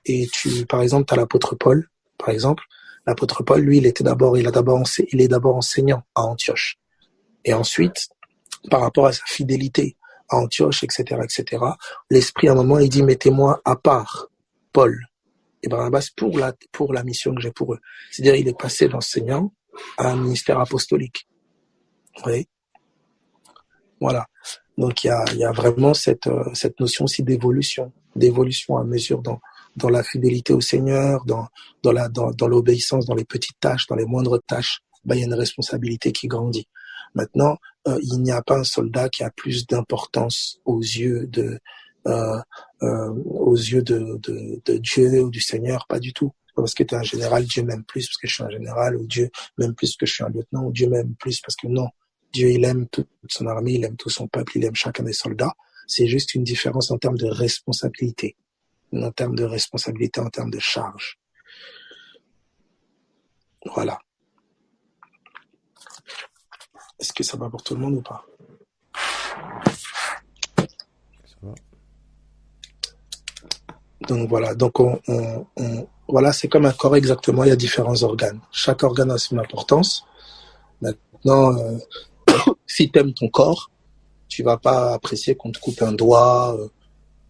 S1: par exemple, t'as l'apôtre Paul, par exemple. L'apôtre Paul, lui, il est d'abord enseignant à Antioche. Et ensuite, par rapport à sa fidélité à Antioche, etc., l'Esprit, à un moment, il dit, mettez-moi à part Paul et Barnabas pour la mission que j'ai pour eux. C'est-à-dire, il est passé d'enseignant à un ministère apostolique. Vous voyez? Voilà. Donc, il y a vraiment cette notion aussi d'évolution à mesure dans la fidélité au Seigneur, dans l'obéissance, dans les petites tâches, dans les moindres tâches, il y a une responsabilité qui grandit. Maintenant, il n'y a pas un soldat qui a plus d'importance aux yeux de Dieu ou du Seigneur, pas du tout. Pas parce que tu es un général, Dieu m'aime plus parce que je suis un général, ou Dieu m'aime plus parce que je suis un lieutenant, ou Dieu m'aime plus parce que non. Dieu, il aime toute son armée, il aime tout son peuple, il aime chacun des soldats. C'est juste une différence en termes de responsabilité. En termes de responsabilité, en termes de charge. Voilà. Est-ce que ça va pour tout le monde ou pas?
S4: Ça va.
S1: Donc voilà, donc voilà, c'est comme un corps exactement, il y a différents organes. Chaque organe a son importance. Maintenant, si tu aimes ton corps, tu vas pas apprécier qu'on te coupe un doigt,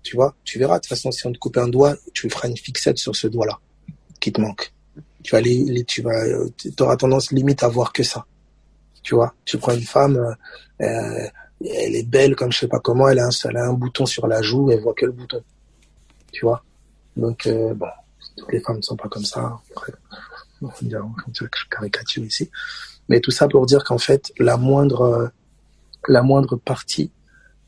S1: tu vois. Tu verras, de toute façon, si on te coupe un doigt, tu feras une fixette sur ce doigt-là qui te manque. Tu auras tendance limite à voir que ça. Tu vois, tu prends une femme, elle est belle comme je sais pas comment, elle a un bouton sur la joue, elle voit que le bouton. Tu vois. Donc, bon, toutes les femmes ne sont pas comme ça. Après, on va dire que je caricature ici. Mais tout ça pour dire qu'en fait, la moindre partie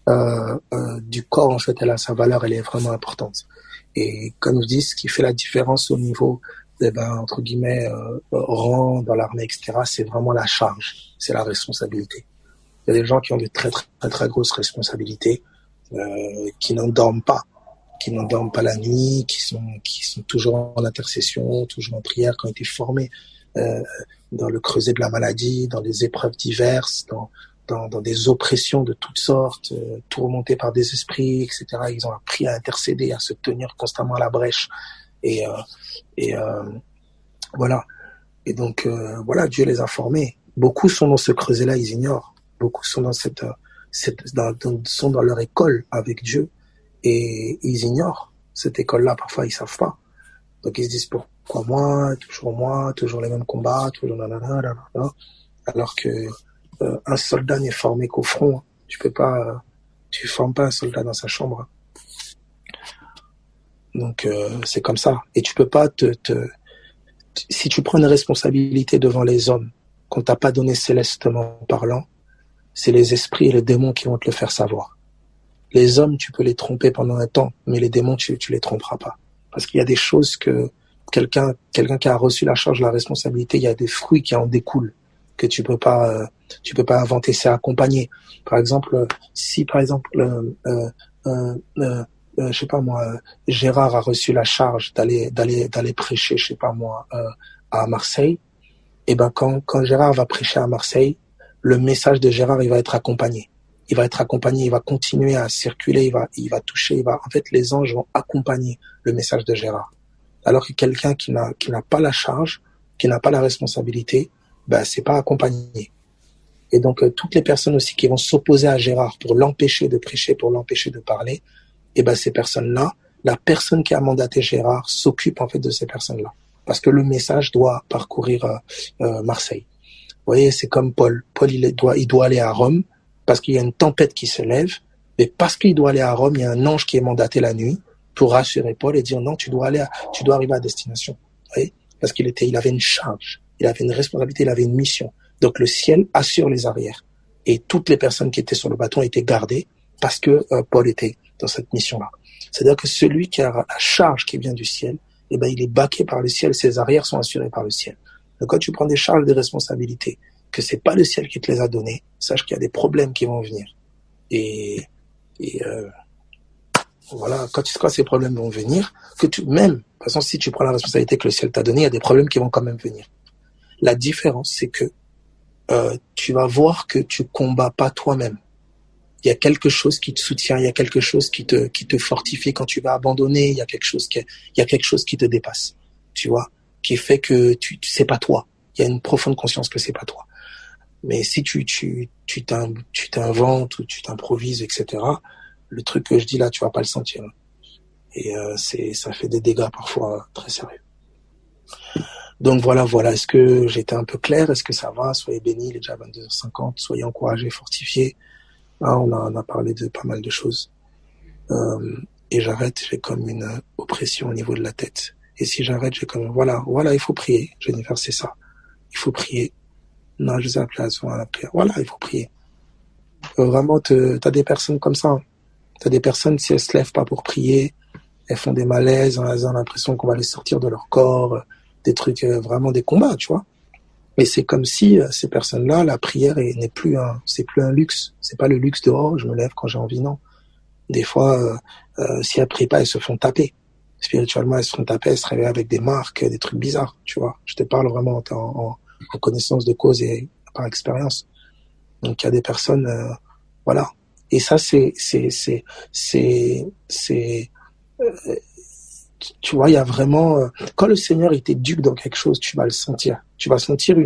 S1: du corps, en fait, elle a sa valeur, elle est vraiment importante. Et comme je dis, ce qui fait la différence au niveau, entre guillemets, rang dans l'armée, etc., c'est vraiment la charge, c'est la responsabilité. Il y a des gens qui ont de très, très, très, très grosses responsabilités, qui n'en dorment pas la nuit, qui sont toujours en intercession, toujours en prière, qui ont été formés dans le creuset de la maladie, dans des épreuves diverses, dans des oppressions de toutes sortes, tourmentés par des esprits, etc. Ils ont appris à intercéder, à se tenir constamment à la brèche. Et voilà. Et donc, voilà, Dieu les a formés. Beaucoup sont dans ce creuset-là, ils ignorent. Beaucoup sont sont dans leur école avec Dieu et ils ignorent cette école-là. Parfois, ils savent pas. Donc, ils se disent pourquoi moi, toujours les mêmes combats, toujours nanana. Alors que un soldat n'est formé qu'au front. Tu formes pas un soldat dans sa chambre. Donc, c'est comme ça. Et tu peux pas si tu prends une responsabilité devant les hommes qu'on t'a pas donné célestement parlant, c'est les esprits et les démons qui vont te le faire savoir. Les hommes, tu peux les tromper pendant un temps, mais les démons, tu les tromperas pas. Parce qu'il y a des choses que quelqu'un qui a reçu la charge, la responsabilité, il y a des fruits qui en découlent que tu peux pas inventer, c'est accompagné. Par exemple, si par exemple, je sais pas moi, Gérard a reçu la charge d'aller prêcher, je sais pas moi, à Marseille, et ben quand Gérard va prêcher à Marseille, le message de Gérard, il va être accompagné. Il va continuer à circuler, il va toucher, en fait, les anges vont accompagner le message de Gérard. Alors que quelqu'un qui n'a pas la charge, qui n'a pas la responsabilité, c'est pas accompagné. Et donc, toutes les personnes aussi qui vont s'opposer à Gérard pour l'empêcher de prêcher, pour l'empêcher de parler, ces personnes-là, la personne qui a mandaté Gérard s'occupe en fait de ces personnes-là. Parce que le message doit parcourir Marseille. Vous voyez, c'est comme Paul. Paul, il doit aller à Rome parce qu'il y a une tempête qui se lève. Mais parce qu'il doit aller à Rome, il y a un ange qui est mandaté la nuit pour rassurer Paul et dire non, tu dois arriver à destination. Vous voyez, parce il avait une charge, il avait une responsabilité, il avait une mission. Donc le ciel assure les arrières. Et toutes les personnes qui étaient sur le bâton étaient gardées parce que Paul était dans cette mission-là. C'est-à-dire que celui qui a la charge qui vient du ciel, il est baqué par le ciel, ses arrières sont assurées par le ciel. Donc quand tu prends des charges, des responsabilités, que c'est pas le ciel qui te les a données, sache qu'il y a des problèmes qui vont venir. Voilà, quand ces problèmes vont venir, même, par façon, si tu prends la responsabilité que le ciel t'a donnée, il y a des problèmes qui vont quand même venir. La différence, c'est que tu vas voir que tu combats pas toi-même. Il y a quelque chose qui te soutient, il y a quelque chose qui te fortifie quand tu vas abandonner, il y a quelque chose qui te dépasse, tu vois, qui fait que c'est pas toi. Il y a une profonde conscience que c'est pas toi. Mais si tu t'inventes ou tu t'improvises, etc., le truc que je dis là, tu vas pas le sentir. Et ça fait des dégâts parfois très sérieux. Donc voilà. Est-ce que j'étais un peu clair? Est-ce que ça va? Soyez bénis, il est déjà 22h50. Soyez encouragés, fortifiés. Ah, on a parlé de pas mal de choses. Et j'arrête, j'ai comme une oppression au niveau de la tête. Et si j'arrête, j'ai comme, voilà, il faut prier. Jennifer, c'est ça. Il faut prier. Non, je vous ai appelé à la prière. Voilà, il faut prier. Vraiment, t'as des personnes comme ça. T'as des personnes, si elles se lèvent pas pour prier, elles font des malaises, elles ont l'impression qu'on va les sortir de leur corps, des trucs, vraiment des combats, tu vois. Mais c'est comme si ces personnes-là, la prière c'est plus un luxe. C'est pas le luxe de je me lève quand j'ai envie, non. Des fois, si elles prient pas, elles se font taper. Spirituellement, elles se font taper, elles se réveillent avec des marques, des trucs bizarres, tu vois. Je te parle vraiment en connaissance de cause et par expérience. Donc il y a des personnes, voilà. Et ça, tu vois, il y a vraiment, quand le Seigneur il t'éduque dans quelque chose, tu vas le sentir. Tu vas sentir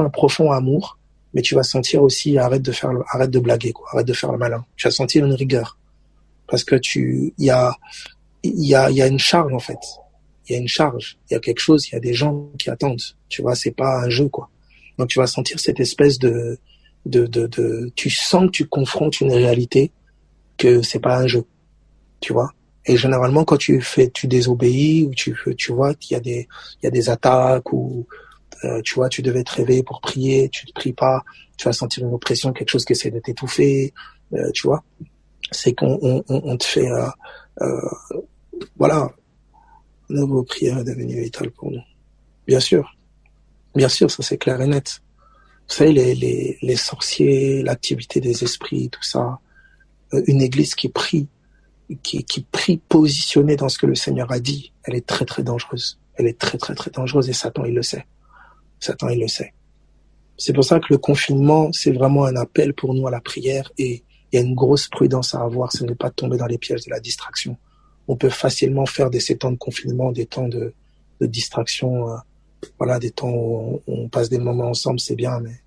S1: un profond amour, mais tu vas sentir aussi, arrête de blaguer, quoi. Arrête de faire le malin. Tu vas sentir une rigueur. Parce que il y a une charge, en fait. Il y a une charge. Il y a quelque chose, il y a des gens qui attendent. Tu vois, c'est pas un jeu, quoi. Donc tu vas sentir cette espèce tu sens que tu confrontes une réalité, que c'est pas un jeu. Tu vois? Et généralement, quand tu désobéis, ou tu vois, il y a des attaques, ou, tu vois, tu devais te réveiller pour prier, tu ne pries pas, tu vas sentir une oppression, quelque chose qui essaie de t'étouffer, tu vois. C'est qu'on te fait, voilà, nos prières est devenue vitale pour nous. Bien sûr, ça c'est clair et net. Vous savez, les sorciers, l'activité des esprits, tout ça, une église qui prie positionnée dans ce que le Seigneur a dit, elle est très très dangereuse. Elle est très très très dangereuse et Satan il le sait. C'est pour ça que le confinement, c'est vraiment un appel pour nous à la prière, et il y a une grosse prudence à avoir, ce n'est pas de tomber dans les pièges de la distraction. On peut facilement faire de ces temps de confinement des temps de distraction, voilà, des temps où on passe des moments ensemble, c'est bien, mais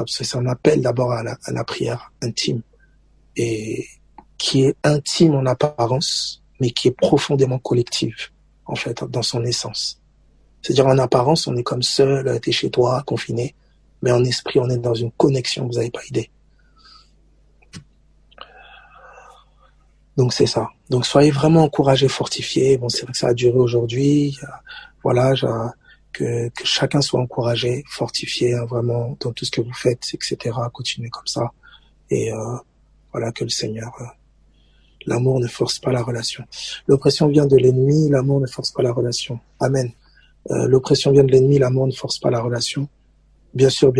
S1: c'est un appel d'abord à la prière intime, et qui est intime en apparence, mais qui est profondément collective, en fait, dans son essence. C'est-à-dire, en apparence, on est comme seul, t'es chez toi, confiné, mais en esprit, on est dans une connexion, vous n'avez pas idée. Donc, c'est ça. Donc, soyez vraiment encouragés, fortifiés. Bon, c'est vrai que ça a duré aujourd'hui. Voilà, que chacun soit encouragé, fortifié, hein, vraiment, dans tout ce que vous faites, etc. Continuez comme ça. Et voilà, que le Seigneur... L'amour ne force pas la relation. L'oppression vient de l'ennemi, l'amour ne force pas la relation. Amen. L'oppression vient de l'ennemi, l'amour ne force pas la relation. Bien sûr,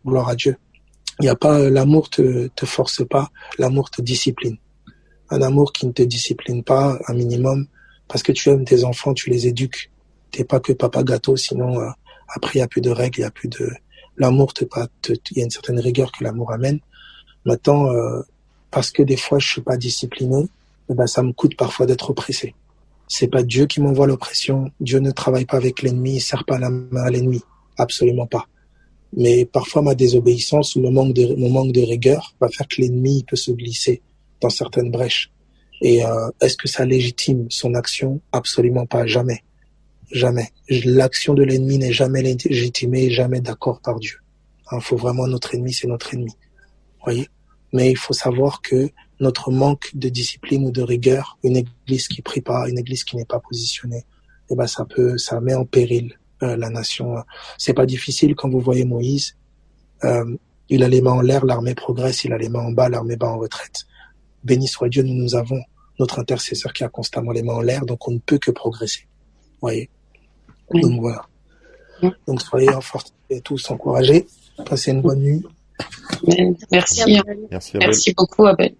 S1: gloire à Dieu. Il n'y a pas, l'amour te force pas, l'amour te discipline. Un amour qui ne te discipline pas, un minimum, parce que tu aimes tes enfants, tu les éduques. T'es pas que papa gâteau, sinon après il n'y a plus de règles, il y a plus de... L'amour il y a une certaine rigueur que l'amour amène. Maintenant, parce que des fois je suis pas discipliné, ça me coûte parfois d'être oppressé. C'est pas Dieu qui m'envoie l'oppression. Dieu ne travaille pas avec l'ennemi, il serre pas la main à l'ennemi. Absolument pas. Mais parfois ma désobéissance ou mon manque de rigueur va faire que l'ennemi peut se glisser dans certaines brèches. Et est-ce que ça légitime son action? Absolument pas, jamais. Jamais. L'action de l'ennemi n'est jamais légitimée, jamais d'accord par Dieu. Faut vraiment, notre ennemi, c'est notre ennemi. Voyez? Mais il faut savoir que notre manque de discipline ou de rigueur, une église qui prie pas, une église qui n'est pas positionnée, ça met en péril la nation. C'est pas difficile quand vous voyez Moïse, il a les mains en l'air, l'armée progresse, il a les mains en bas, l'armée bat en retraite. Béni soit Dieu, nous avons notre intercesseur qui a constamment les mains en l'air, donc on ne peut que progresser. Voyez. Oui. Donc voilà. Oui. Donc soyez forts et tous encouragés. Passez une bonne nuit.
S2: Merci beaucoup, Abel.